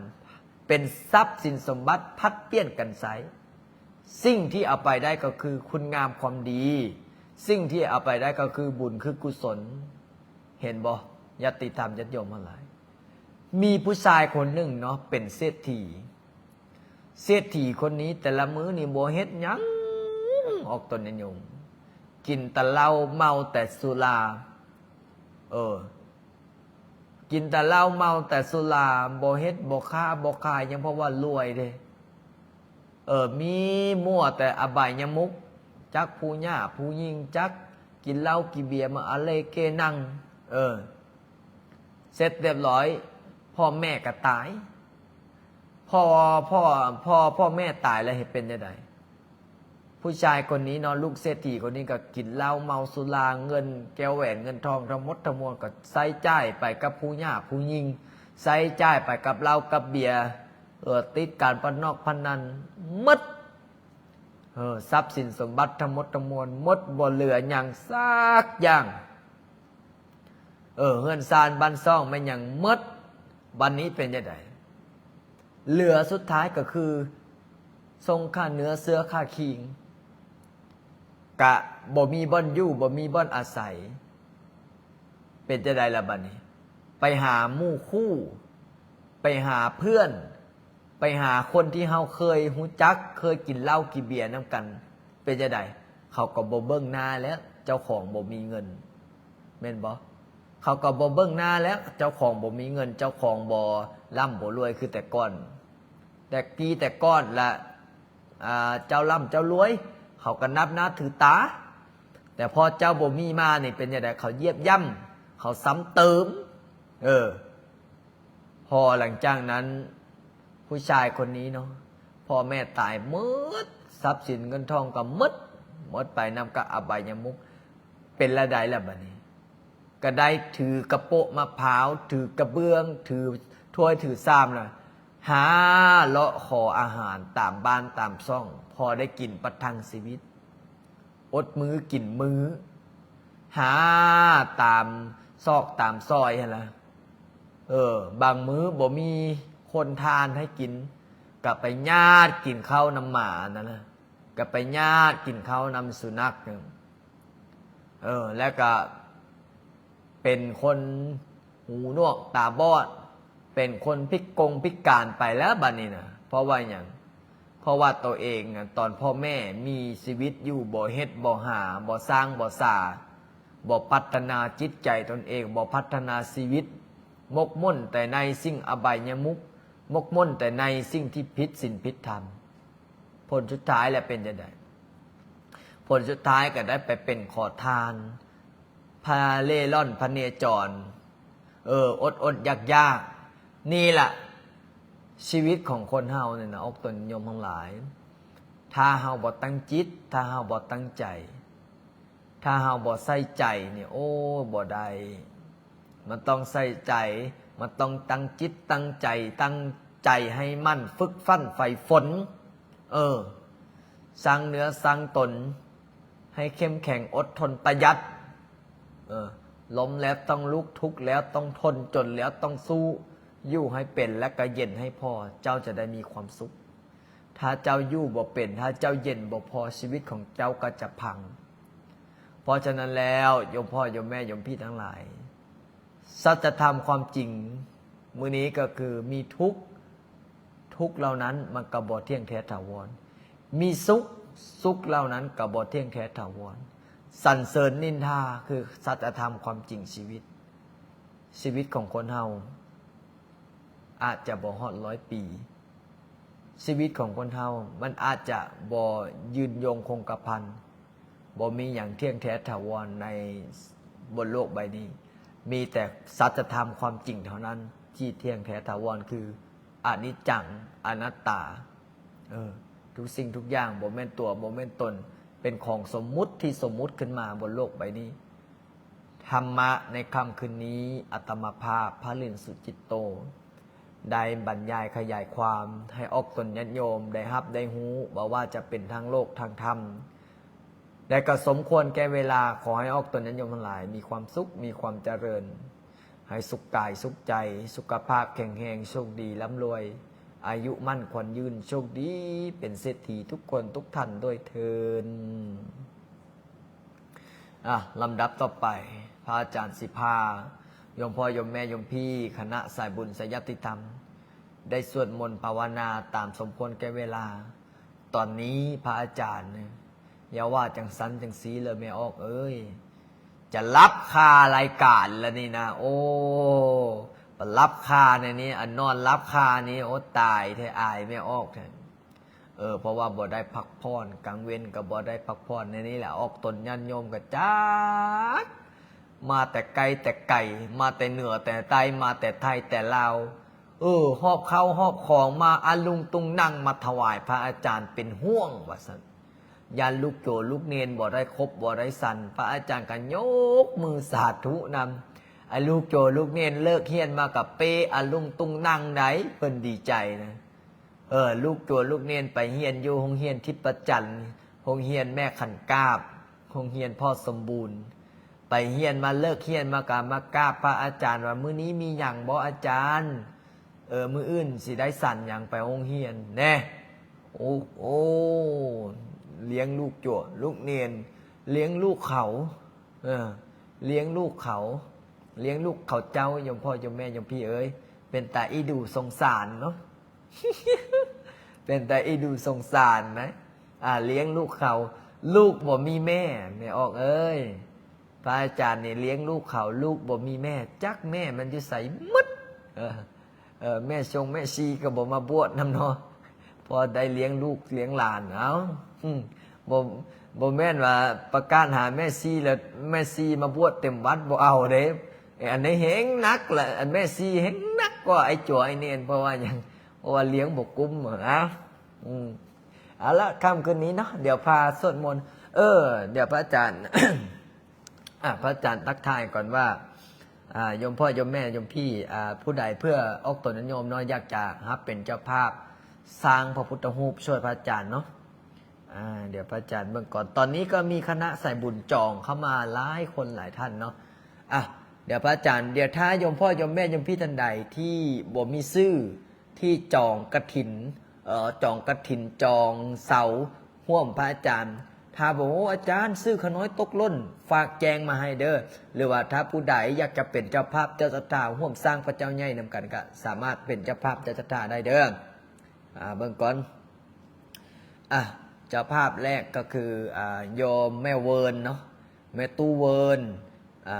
เป็นทรัพย์สินสมบัติพัดเปี้ยนกันใช้สิ่งที่เอาไปได้ก็คือคุณงามความดีสิ่งที่เอาไปได้ก็คือบุญคือกุศลเห็นบ่ญาติธรรมญาติโยมทั้งหลายมีผู้ชายคนหนึ่งเนาะเป็นเศรษฐีคนนี้แต่ละมื้อนี่บ่เฮ็ดหยังออกตนนิยมกินแต่เหล้าเมาแต่สุรากินแต่เหล้าเมาแต่สุราบ่เฮ็ดบ่ค้าบ่ขายยังเพราะว่ารวยเด้มีมั่วแต่อบายมุกจักผู้หญ้าผู้หญิงจักกินเหล้ากินเบียร์มาอะไรเกนังเสร็จเรียบร้อยพ่อแม่ก็ตายพ่อแม่ตายแล้วเห็นเป็นยังไงผู้ชายคนนี้นอนลูกเศรษฐีคนนี้ก็กินเหล้าเมาสุราเงินแก้วแหวนเงินทองทั้งหมดทั้งมวลก็ใช้จ่ายไปกับผู้หญ้าผู้หญิงใช้จ่ายไปกับเหล้ากับเบียร์ติดการพนันพนันหมดทรัพย์สินสมบัติทั้งหมดทั้งมวลหมดบ่เหลืออย่างซักอย่างเฮือนซานบ้านซ่องมันอย่างหมดวันนี้เป็นยังไงเหลือสุดท้ายก็คือทรงค่าเนื้อเสื้อค่าคิงกะบ่มีบ่อนอยู่บ่มีบ่อนอาศัยเป็นจะได้ละบัดนี้ไปหาหมู่คู่ไปหาเพื่อนไปหาคนที่เฮาเคยฮู้จักเคยกินเหล้ากินเบียร์นำกันเป็นจะได้เขาก็บ่เบิ่งหน้าแล้วเจ้าของบ่มีเงินแม่นบ่เขาก็บ่เบิ่งหน้าแล้วเจ้าของบ่มีเงินเจ้าของบ่ร่ำบ่รวยคือแต่ก่อนแต่ปีแต่ก้อนละเจ้าร่ำเจ้ารวยเขาก็นับหน้าถือตาแต่พอเจ้าบ่มีมานี่เป็นยังไงเขาเยียบย่ำเขาซ้ำเติมพอหลังจากนั้น ผู้ชายคนนี้เนาะพ่อแม่ตายหมดทรัพย์สินเงินทองก็หมดไปนำกับอบายมุขเป็นละใดละบัดนี้ก็ได้ถือกระโปะมะพร้าวถือกระเบื้องถือถ้วยถือซ้ำน่ะหาเลาะขออาหารตามบ้านตามซ่องพอได้กินประทังชีวิตอดมื้อกินมื้อหาตามซอกตามซอยหั่นล่ะบางมื้อบ่มีคนทานให้กินก็ไปญาติกินข้าวนำหมานั่นนะก็ไปญาติกินข้าวนำสุนัขแล้วก็เป็นคนหูหนวกตาบอดเป็นคนพิการไปแล้วบัดนี้นะเพราะว่าอย่างเพราะว่าตัวเองตอนพ่อแม่มีชีวิตอยู่บ่เฮ็ดบ่หาบ่สร้างบ่สาบ่พัฒนาจิตใจตนเองบ่พัฒนาชีวิตมกมุ่นแต่ในสิ่งอบายมุขมกมุ่นแต่ในสิ่งที่ผิดศีลผิดธรรมผลสุดท้ายแหละเป็นยังไงผลสุดท้ายก็ได้ไปเป็นขอทานพาเล่ร่อนพเนจรอดยากนี่แหละชีวิตของคนเฮาเนี่ยนะอกตนยมทั้งหลายถ้าเฮาบ่ตั้งจิตถ้าเฮาบ่ตั้งใจถ้าเฮาบ่ใส่ใจเนี่ยโอ้บ่ได้มันต้องใส่ใจมันต้องตั้งจิตตั้งใจให้มั่นฝึกฟั่นไฟฝนสร้างเนื้อสร้างตนให้เข้มแข็งอดทนประหยัดล้มแล้วต้องลุกทุกข์แล้วต้องทนจนแล้วต้องสู้อยู่ให้เป็นและก็เย็นให้พอเจ้าจะได้มีความสุขถ้าเจ้าอยู่บ่เป็นถ้าเจ้าเย็นบ่พอชีวิตของเจ้าก็จะพังเพราะฉะนั้นแล้วโยมพ่อโยมแม่โยมพี่ทั้งหลายสัจธรรมความจริงมื้อนี้ก็คือมีทุกข์เหล่านั้นมันก็บ่เที่ยงแท้ถาวรมีสุขเหล่านั้นก็บ่เที่ยงแท้ถาวรสรรเสริญนินทาคือสัจธรรมความจริงชีวิตของคนเฮาอาจจะบ่ฮอด100 ปีชีวิตของคนเฮามันอาจจะบ่ยืนยงคงกระพันบ่มีอย่างเที่ยงแท้ถาวรในบนโลกใบนี้มีแต่สัจธรรมความจริงเท่านั้นที่เที่ยงแท้ถาวรคืออนิจจังอนัตตาทุกสิ่งทุกอย่างบ่แม่นตัวบ่แม่นตนเป็นของสมมุติที่สมมุติขึ้นมาบนโลกใบนี้ธรรมะในค่ำคืนนี้อาตมาภาพพระลินสุจิตโตได้บรรยายขยายความให้ออกตนญาติโยมได้รับได้ฮู้บอกว่าจะเป็นทางโลกทางธรรมแต่ก็สมควรแก่เวลาขอให้ออกตนญาติโยมทั้งหลายมีความสุขมีความเจริญให้สุขกายสุขใจสุขภาพแข็งแรงโชคดีร่ำรวยอายุมั่นขวัญยืนโชคดีเป็นเศรษฐีทุกคนทุกท่านด้วยเถิดลำดับต่อไปพระอาจารย์สิพาโยมพ่อโยมแม่โยมพี่คณะสายบุญสายญาติธรรมได้สวดมนต์ภาวนาตามสมควรแก่เวลาตอนนี้พระอาจารย์อย่าว่าจังสันจังสีเลยแม่ออกจะรับค่ารายการแล้วนี่นะโอ้รับค่าในนี้นอนรับค่านี้โอ้ตายแท้อายไม่ออกแท้เพราะว่าบ่ได้พักผ่อนกลางเว้นก็บ่ได้พักผ่อนในนี้แหละออกตนญาติโยมก็จักมาแต่ไกลแต่ไก่มาแต่เหนือแต่ใต้มาแต่ไทยแต่ลาวหอบเข้าหอบของมาอาลุงตุงนั่งมาถวายพระอาจารย์เป็นห่วงว่าซั่นยานลูกโจลูกเนนบ่ได้ครบบ่ได้สั่นพระอาจารย์ก็ยกมือสาธุนำลูกโจลูกเนนเลิกเฮียนมากับเปอาลุงตุงนั่งไหนเพิ่นดีใจนะลูกโจลูกเนนไปเฮียนอยู่โรงเรียนทิพจันทร์โรงเรียนแม่ขันกาบโรงเรียนพ่อสมบูรณ์ไปเฮียนมาเลิกเฮียนมากามากราบพระอาจารย์ว่ามื้อนี้มีหยังบ่อาจารย์มื้ออื่นสิได้สั่นหยังไปโรงเรียนแน่โอ้เลี้ยงลูกโจลูกเนนเลี้ยงลูกเขาเลี้ยงลูกเขาเลี้ยงลูกเขาเจ้าโยมพ่อโยมแม่โยมพี่เป็นตาอีดูสงสารเนาะ เป็นตาอีดูสงสารนะเลี้ยงลูกเขาลูกบ่มีแม่ออกพระอาจารย์เนี่ยเลี้ยงลูกเขาลูกบ่มีแม่จักแม่มันจะใส่มัดแม่ชงแม่ชีก็บ่มาบวชนำเนาะพอได้เลี้ยงลูกเลี้ยงหลานบ่แม่นว่าประกาศหาแม่ชีแล้วแม่ชีมาบวชเต็มวัดบ่เอาเด้อันนี้เฮงนักแหละอันแม่ชีเฮงนักก็ไอ้จ่อไอ้เนียนเพราะว่าอย่าง ว่าเลี้ยงบกกุ้มเหรอนะเอาละค่ำคืนนี้เนาะเดี๋ยวพาสวดมนต์เดี๋ยวพระอาจารย์ พระอาจารย์ทักทายก่อนว่าโยมพ่อโยมแม่โยมพี่ผู้ใดเพื่อออกตนโยมน้อยอยากจะรับเป็นเจ้าภาพสร้างพระพุทธรูปช่วยพระอาจารย์เนาะเดี๋ยวพระอาจารย์เบื้องก่อนตอนนี้ก็มีคณะใส่บุญจองเข้ามาหลายคนหลายท่านเนาะเดี๋ยวพระอาจารย์เดี๋ยวถ้าโยมพ่อโยมแม่โยมพี่ท่านใดที่บ่มีชื่อที่จองกฐินจองกฐินจองเสาห่วมพระอาจารย์ถ้าบอกว่าอาจารย์ซื้อขน้อยตกล้นฝากแจงมาให้เด้อหรือว่าถ้าผู้ใดอยากจะเป็นเจ้าภาพเจ้าศรัทธาห่วมสร้างพระเจ้าใหญ่นำกันก็สามารถเป็นเจ้าภาพเจ้าศรัทธาได้เด้อเบื้องก่อนเจ้าภาพแรกก็คือโยมแม่เวิร์นเนาะแม่ตู้เวิร์น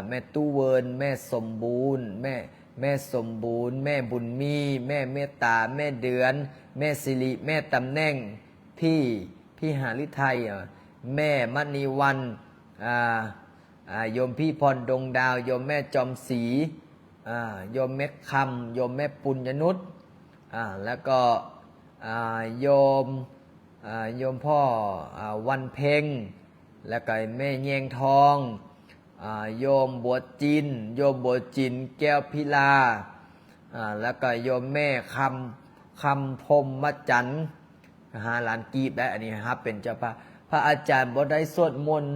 แม่ตู้เวิร์นแม่สมบูรณ์แม่สมบูรณ์แม่บุญมีแม่เมตตาแม่เดือนแม่สิริแม่ตำแหน่งพี่หาฤทัยแม่มณีวันโยมพี่พรดงดาวโยมแม่จอมศรีโยมแม่คำโยมแม่ปุญญนุชแล้วก็โยมพ่อวันเพ็งแล้วก็แม่แยงทองโยมบัวจินโยมบัวจินแก้วพิลาแล้วก็โยมแม่คำพรหมจันทร์5 ล้านกีบได้อันนี้ครับเป็นเจ้าภาพพระอาจารย์บ่ได้สวดมนต์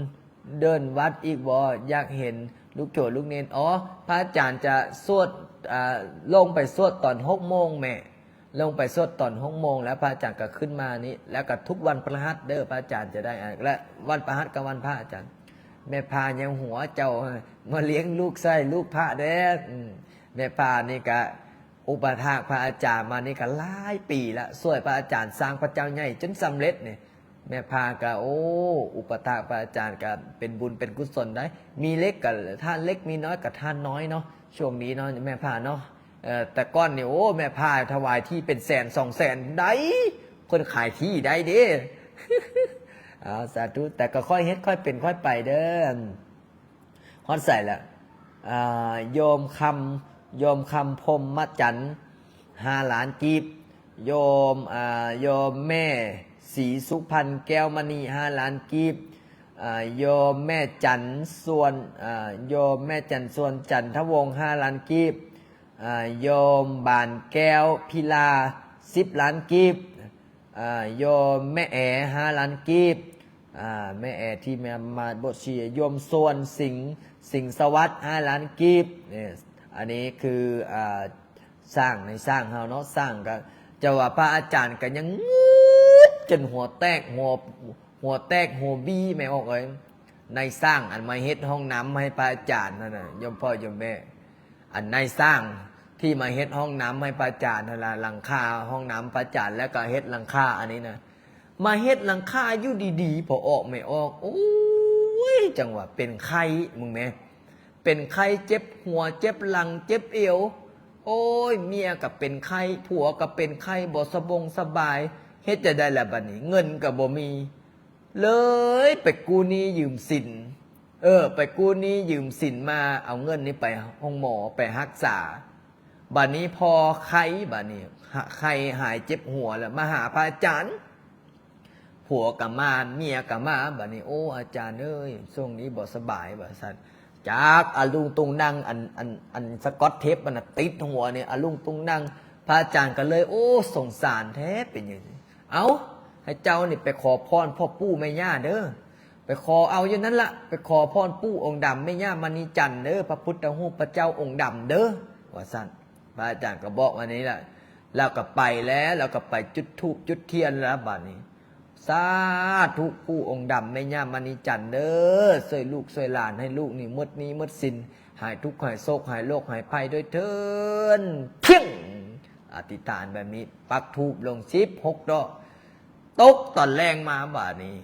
เดินวัดอีกบ่อยากเห็นลูกโจลูกเนนพระอาจารย์จะสวดลงไปสวดตอน6 โมงแม่ลงไปสวดตอน6 โมงแล้วพระอาจารย์ก็ขึ้นมานี้แล้วก็ทุกวันพฤหัสเด้อพระอาจารย์จะได้และวันพฤหัสกับวันพระอาจารย์แม่พายังหัวเจ้ามาเลี้ยงลูกไส้ลูกพระเด้อแม่พานี่ก็อุปถากพระอาจารย์มานี่ก็หลายปีละช่วยพระอาจารย์สร้างพระเจ้าใหญ่จนสำเร็จเนี่ยแม่พาก็อุปถากพระอาจารย์ก็เป็นบุญเป็นกุศลได้มีเล็กกับท่านเล็กมีน้อยกับท่านน้อยเนาะช่วงนี้เนาะแม่พาเนาะแต่ก้อนนี่แม่พาถวายที่เป็น100,000-200,000ได้คนขายที่ได้เด้ สาธุแต่ก็ค่อยเฮ็ดค่อยเป็นค่อยไปเด้อฮอดใส่ละโยมคำพรหมจันทร์5 ล้านกีบโยมแม่ศรีสุพรรณแก้วมณี5 ล้านกีบโยมแม่จันส่วนโยมแม่จันส่วนจันทวงศ์5 ล้านกีบโยมบานแก้วพิลา10 ล้านกีบโยมแม่แอ5 ล้านกีบแม่แอที่มาบทชีโยมส่วนสิงสวัสดิ์5 ล้านกีบเนี่ยอันนี้คือสร้างในสร้างเฮาเนาะสร้างกันจะว่าพระอาจารย์กันยังจนหัวแตกหัวบี้ไม่ออกเลยในสร้างอันมาเฮ็ดห้องน้ำให้พระอาจารย์นั่นน่ะโยมพ่อโยมแม่อันในสร้างที่มาเฮ็ดห้องน้ำให้พระอาจารย์นั่นล่ะหลังคาห้องน้ำพระอาจารย์แล้วก็เฮ็ดหลังคาอันนี้นะมาเฮ็ดหลังคาอยู่ดีๆพอออกไม่ออกโอ้ยจังหวะเป็นไข้มึงแม่เป็นไข้เจ็บหัวเจ็บหลังเจ็บเอวโอ้ยเมียกับเป็นไข้ผัวกับเป็นไข้บ่สบายเฮ็ดจะได้ละบัดนี้เงินกับบ่มีเลยไปกู้หนี้ยืมสินไปกู้หนี้ยืมสินมาเอาเงินนี้ไปห้องหมอไปรักษาบัดนี้พอไข้บัดนี้ไข้หายเจ็บหัวแล้วมาหาพระอาจารย์ผัวกับมาเมียกับมาบัดนี้อาจารย์เอ้ยช่วงนี้บ่สบายบ่ซั่นจากอาลุงตุงนั่งอันสกอตเทปมันติดหัวเนี่ยอาลุงตุงนั่งพระอาจารย์ก็เลยสงสารแท้เป็นอย่างนี้ให้เจ้านี่ไปขอพรพ่อปู่แม่ย่าเด้อไปขอเอาอย่างนั้นละไปขอพรปู่องค์ดำแม่ย่ามณีจันทร์เด้อพระพุทธรูปพระเจ้าองค์ดำเด้อว่าสั่นพระอาจารย์ก็บอกวันนี้แหละเราก็ไปแล้วเราก็ไปจุดธูปจุดเทียนแล้วบัดนี้สาธุปู่องค์ดำแม่ย่ามณีจันทร์เด้อช่วยลูกช่วยหลานให้ลูกนี่หมดนี้หมดสินหายทุกข์หายโศกหายโรคหายภัยด้วยเถิดเพียงอธิษฐานแบบนี้ปักธูปลง16 ดอกตกตอนแรงมาบาดนี้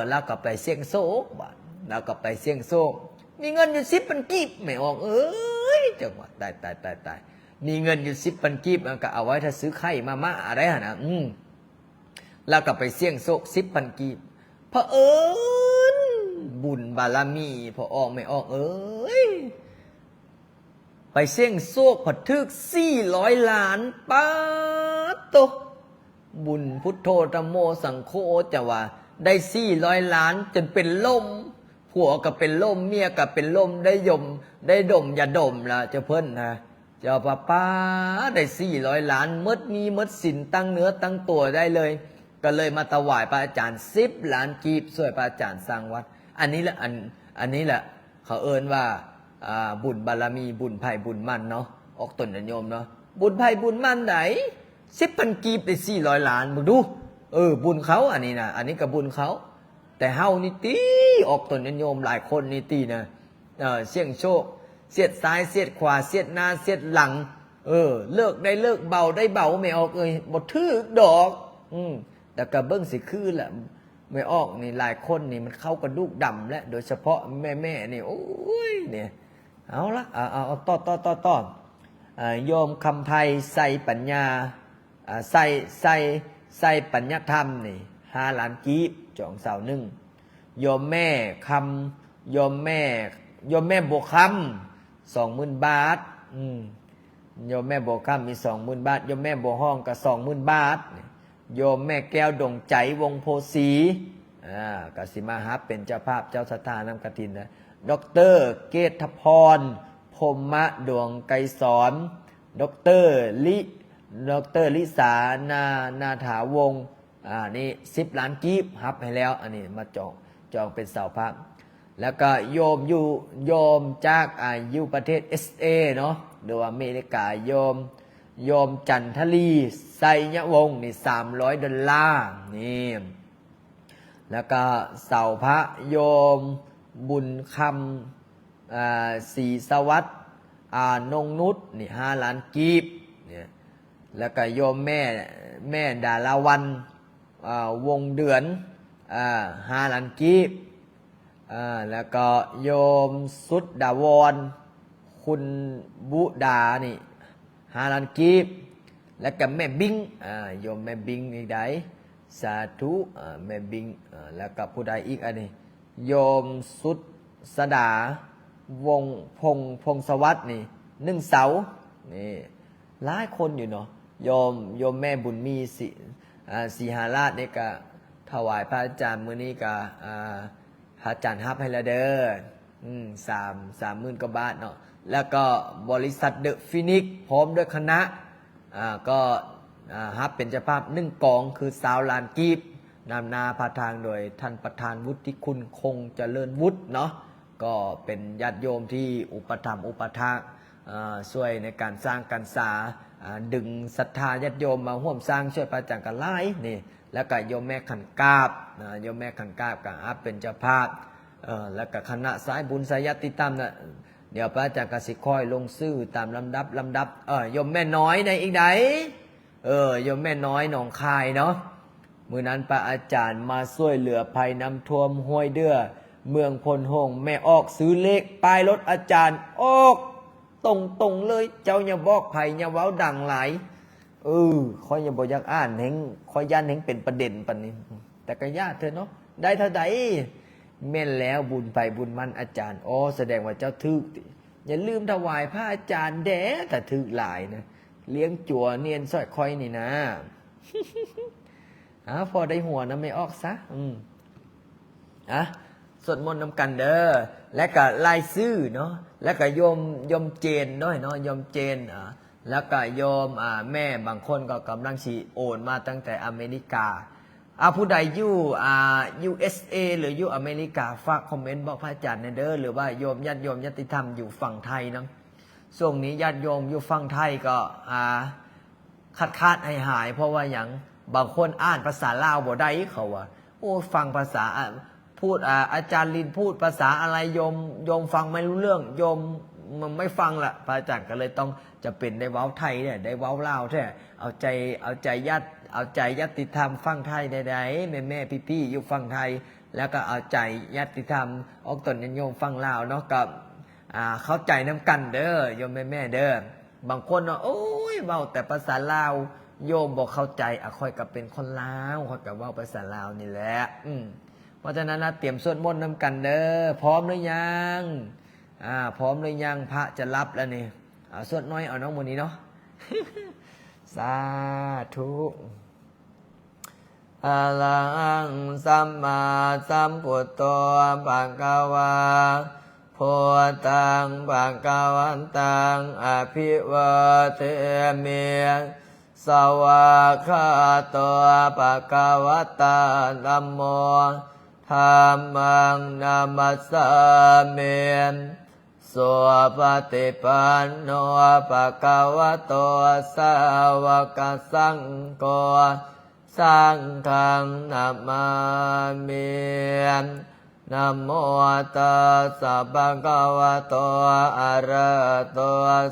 แล้วก็ไปเสี่ยงโชคบาดแล้วก็ไปเสี่ยงโชคมีเงินอยู่10,000 กีบไม่ออกจังหวะตายมีเงินอยู่10,000 กีบก็เอาไว้ถ้าซื้อไข่มาอะไรหั่นน่ะแล้วก็ไปเสี่ยงโชค10,000 กีบเผอิญบุญบารมีพอออกไม่ออกไปเสี่ยงโชคพอถึก400 ล้านป๊าด โตบุญพุทโธธัมโมสังโฆจะว่าได้400 ล้านจนเป็นลมผัวก็เป็นลมเมียก็เป็นลมได้ได้ดมอย่าดมละเจ้าเพิ่นนะเจ้าป้าได้400 ล้านมดมีมดสินตั้งเนื้อตั้งตัวได้เลยก็เลยมาถวายพระอาจารย์10 ล้านกีบช่วยพระอาจารย์สร้างวัดอันนี้แหละอันนี้แหละเขาเอิ้นว่าบุญบารมีบุญไผ่บุญมั่นเนาะออกตนโยมเนาะบุญไผ่บุญมั่นไหน10,000 กีบได้400 ล้านมึงดูบุญเขาอันนี้นะอันนี้ก็บุญเขาแต่เฮานี่ตีออกตนโยมหลายคนนี่ตีนะเสี่ยงโชคเสียดซ้ายเสียดขวาเสียดหน้าเสียดหลังเลิกได้เลิกเบาได้เบาไม่ออกบ่ถือดอกแต่กระเบิ้งสิคือแหละไม่ออกนี่หลายคนนี่มันเข้ากระดูกดำและโดยเฉพาะแม่นี่โอ้ยเนี่ยเอาละเอาต่อโยมคำไพใส่ปัญญาใส่ปัญญาธรรมนี่5 ล้านกีบจองเสาหนึ่งโยมแม่คำโยมแม่บวกคำ20,000 บาทโยมแม่บวกคำมี20,000 บาทโยมแม่บวกห้องก็20,000 บาทโยมแม่แก้วดงใจวงโพสีกสิมาฮับเป็นเจ้าภาพเจ้าสถานำกฐินนะดร.เกตพรพรหมดวงไกรสอนดร.ลิสานาถาวงศ์นี่10 ล้านกีบฮับให้แล้วอันนี้มาจองเป็นเสาพระแล้วก็โยมจากอยู่ประเทศ SA เนาะหรือว่าอเมริกาโยมจันทลีไสยวงศ์นี่$300นี่แล้วก็เสาพระโยมบุญคำศรีสวัสดิ์นงนุชนี่5 ล้านกีบเนี่ยแล้วก็โยมแม่ดาราวันวงเดือน5 ล้านกีบแล้วก็โยมสุดดาวรคุณบุดานี่5 ล้านกีบแล้วก็แม่บิงโยมแม่บิงอีกใดสาธุแม่บิงแล้วก็ผู้ใดอีกอันนี้โยมสุดสดาวงพงสวัสดิ์นี่1 เสานี่หลายคนอยู่เนาะโยมแม่บุญมีสีหาราชนี่ก็ถวายพระอาจารย์มื้อนี้ก็พระอาจารย์ฮับให้ละเด้อ30,000 กว่าบาทเนาะแล้วก็บริษัทเดอะฟินิกพร้อมด้วยคณะก็ฮับเป็นเจ้าภาพ1 กองคือ20 ล้านกีบนำนาพาทางโดยท่านประธานวุฒิคุณคงเจริญวุฒิเนาะก็เป็นญาติโยมที่อุปถัมภ์อุปถากช่วยในการสร้างการศึกษาดึงศรัทธาญาติโยมมาร่วมสร้างช่วยพระอาจารย์กันหลายนี่แล้วก็โยมแม่ขันกาบโยมแม่ขันกาบก็ฮับเป็นเจ้าภาพแล้วก็คณะสายบุญสายญาติธรรมนะเดี๋ยวพระอาจารย์ก็สิค่อยลงชื่อตามลำดับโยมแม่น้อยในอีกใดโยมแม่น้อยหนองคายเนาะมื้อนั้นพระอาจารย์มาช่วยเหลือภัยน้ำท่วมห้วยเดือเมืองพลหงแม่ออกซื้อเลขป้ายรถอาจารย์ออกตรงเลยเจ้าอย่าบอกภัยอย่าเว้าดังหลายค่อยอย่าบ่อยากอ่านเห็นค่อยย่านเห็นเป็นประเด็นปานนี้แต่ก็ยากเถอะเนาะได้เท่าใดแม่นแล้วบุญไปบุญมันอาจารย์แสดงว่าเจ้าทึกอย่าลืมถวายพระอาจารย์แด่แต่ทึกหลายนะเลี้ยงจั่วเนียนสร้อยคอยนี่นะพอได้หัวนะไม่ออกซะสวดมนต์นำกันเด้อและก็ลายซื่อเนาะแล้วก็โยมเจนด้วยเนาะโยมเจนแล้วก็โยมแม่บางคนก็กำลังสิโอนมาตั้งแต่อเมริกาผู้ใดอยู่USA หรืออยู่อเมริกาฝากคอมเมนต์บอกพระอาจารย์เด้อหรือว่าโยมญาติธรรมอยู่ฝั่งไทยนะช่วงนี้ญาติโยมอยู่ฝั่งไทยก็คาดหายเพราะว่าอย่างบางคนอ่านภาษาลาวบ่ได้เขาว่าฟังภาษาพูดอาจารย์ลินพูดภาษาอะไรโยมฟังไม่รู้เรื่องโยมมันไม่ฟังละพระอาจารย์ก็เลยต้องจะเป็นได้เว้าไทยเนี่ยได้เว้าลาวแท้เอาใจญาติธรรมฟังไทยได้แม่พี่อยู่ฟังไทยแล้วก็เอาใจญาติธรรมออกตนโยมฟังลาวเนาะกับเข้าใจน้ำกันเด้อโยมแม่เด้อบางคนโอ้ยเว้าแต่ภาษาลาวโยมบอกเข้าใจค่อยกับเป็นคนลาวค่อยกับเว้าภาษาลาวนี่แหละเพราะฉะนั้นเตรียมสวดมนต์น้ำกันเด้อพร้อมหรือยังพร้อมหรือยังพระจะรับแล้วนี่สวดน้อยเอาน้องมื้อนี้เนาะ สาธุอะระหังสัมมาสัมพุทโธภะคะวาพุทธังภะคะวันตังอภิวาเทมิสวากขาโตภะคะวะตาธัมโมธัมมังนามัสสามิสุปฏิปันโนภะคะวะโตสาวกสังโฆสังฆังนามามินะโมตัสสะภะคะวะโตอะระหะโต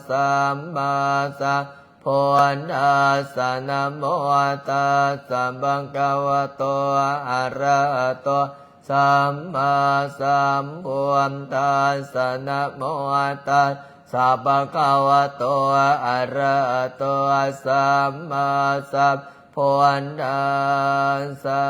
สัมมาสัมพุทธัสสะนะโมตัสสะภะคะวะโตอะระหะโตสัมมาสัมพุทธัสสะนะโมตัสสะภะคะวะโตอะระหะโตสัมมาสัมพุทธัสสะ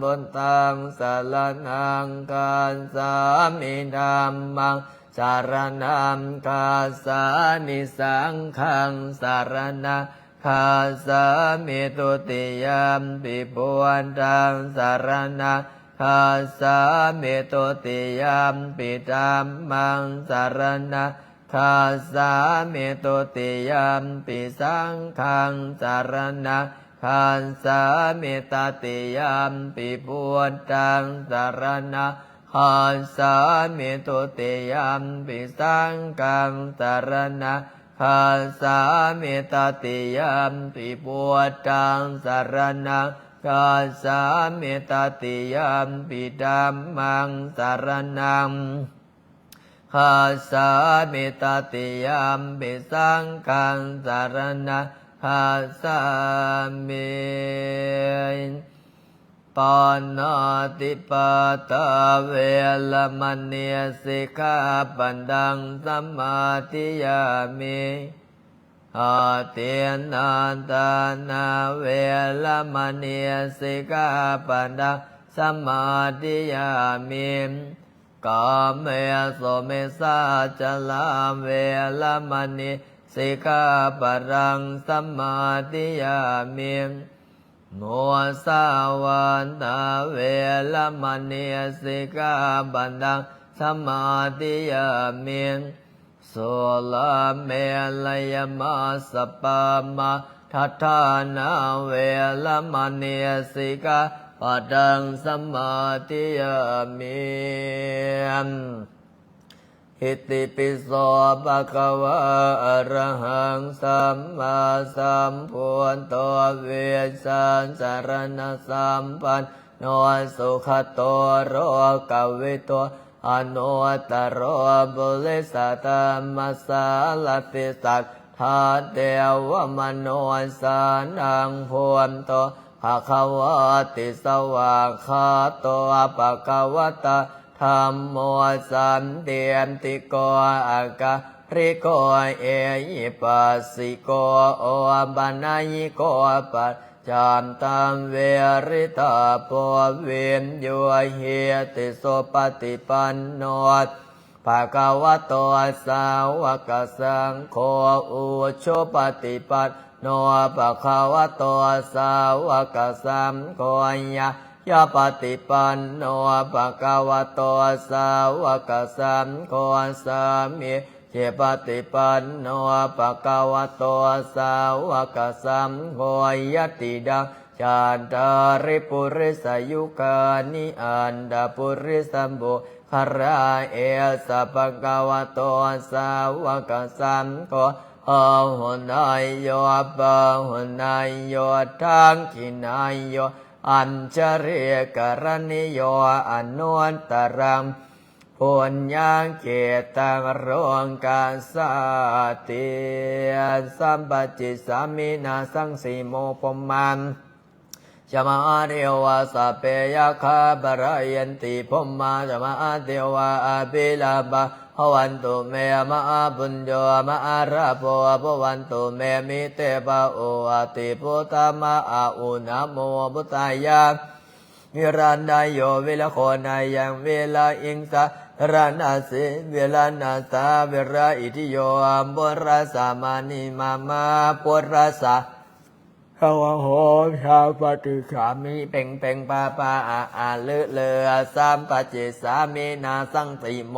พุทธังสรณังคัจฉามิธัมมังสรณังคัจฉามิสังฆังสรณังคัจฉามิทุติยมปิพุทธังสรณังคัจฉามิทุติยมปิธัมมังสรณังคัจฉามิทุติยมปิสังฆังสรณังคัจฉามิตติยมปิพุทธังสรณังคัจฉามิทุติยมปิสังฆังสรณังคัจฉามิตติยมปิพุทธังสรณังคัจฉามิตติยมปิธัมมังสรณังคัจฉามิตติยมปิสังฆังสรณังคัจฉามิปานาติปาตาเวรมณีสิกขาปันดังสัมมาทิยามิอาเตียนาตานาเวรมณีสิกขาปันดังสัมมาทิยามิกาเมสุเมสาจลาเวรมณีสิกขาปันดังสัมมาทิยามิโมสาวาตาเวรมณีสิกขาปันดังสัมมาทิยามิสุลาเมลยมัสสปามาทัฏฐานาเวรมณีสิกขาปันดังสัมมาทิยามิอิติปิโสภะคะวะอะระหังสัมมาสัมพุทโธเวสสันสรณสัมปันโนสุขโตโรกวิโตอนุตตรบุริสตัมมัสสาลติสัทธาเทวมโนสานังพุทโตภะคะวะติสวากขาโตภะคะวะตาธัมโมสันเตียนติโกอาการิโกเอหิปัสสิโกโอบันนายิโกปัจจามตัมเวริตาโพเวนโยเฮติโสปฏิปันโนภะคะวะโตสาวกสังโฆอุชุปฏิปันโนภะคะวะโตสาวกสังโฆยะปฏิปันโนภะคะวะโตสาวกสังโฆสามิเจปฏิปันโนภะคะวะโตสาวกสังโฆยติดังจันตาริปุริสยุคานิอันดาปุริสัมโภคาราเอสะภะคะวะโตสาวกสังโฆอาหุนายโยปะหุนายโยทังขินายโยอัญชริกรณิโยอนุตตรังปุญญาเกตังโรงกาสาติสัมปจิสามินาสังสีโมปมันชมาเทวาสัพเพยคาบรายนติพมมาชมาเทวาอภิลาภะภวันตุเมมะบุญโยมะระโพภวันตุเมมิเตปะโออติพุทธมะอุนะโมพุทธายะวิรันดายโยวิลโคนายังเวลาอิงสะ รานาสิเวลานาสาเวราอิทิโยอัมปุราสามานิมามาปุราสาขวโหชาปฏิขามิเป่งเป่งปาปาอาเลอะเลอสามปัจเจสามินาสังติโม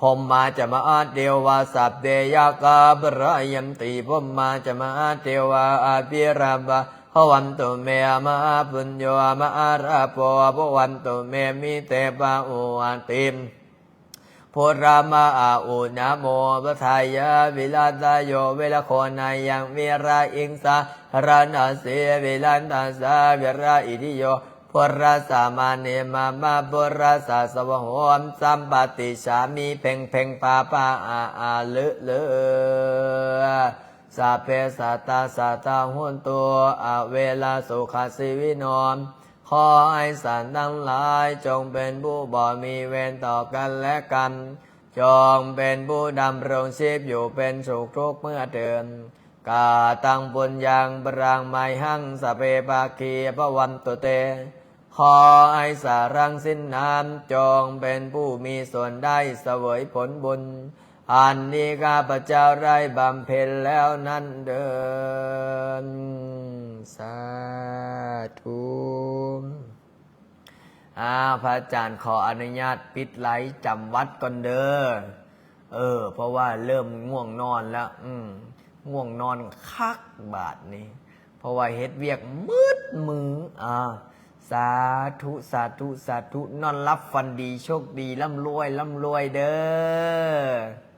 พมมาจะมาเดวาสัพเดยากาบรายมติพมมาจะมาเทวาอาภิราบาพวันตุเมมาปุญโยมาราโปพวันตุเมมิเตปะอุอันติมพุทธามาอุณโมปทายาวิลาตโยเวลโคนายังวิราอิงสารานาเสวิลันตาสาวิราอิทิโยปุราสามาเนมามาปุราสาสวโหมสัมปติสามีเพ่งเพ่งปาปาอาลึเลสัพเพสัตตาสัตตาหุนตัวเวลาสุขสิวินอมขอให้สัตว์ทั้งหลายจงเป็นผู้บ่มีเวรต่อกันและกันจงเป็นผู้ดำรงชีพอยู่เป็นสุขทุกเมื่อเดินกาตังปุญญังปรังไมหังสเปปาคีพวันตุเตขอให้สารังสิ้นน้ำจงเป็นผู้มีส่วนได้เสวยผลบุญอันนี้ข้าพเจ้าได้บำเพ็ญแล้วนั้นเดินสาธุพระอาจารย์ขออนุญาตปิดไลฟ์จำวัดก่อนเด้อเพราะว่าเริ่มง่วงนอนแล้วง่วงนอนคักบาทนี้เพราะว่าเฮ็ดเวียกมืดมือสาธุสาธุสาธุนอนรับฟันดีโชคดีร่ำรวยร่ำรวยเด้อ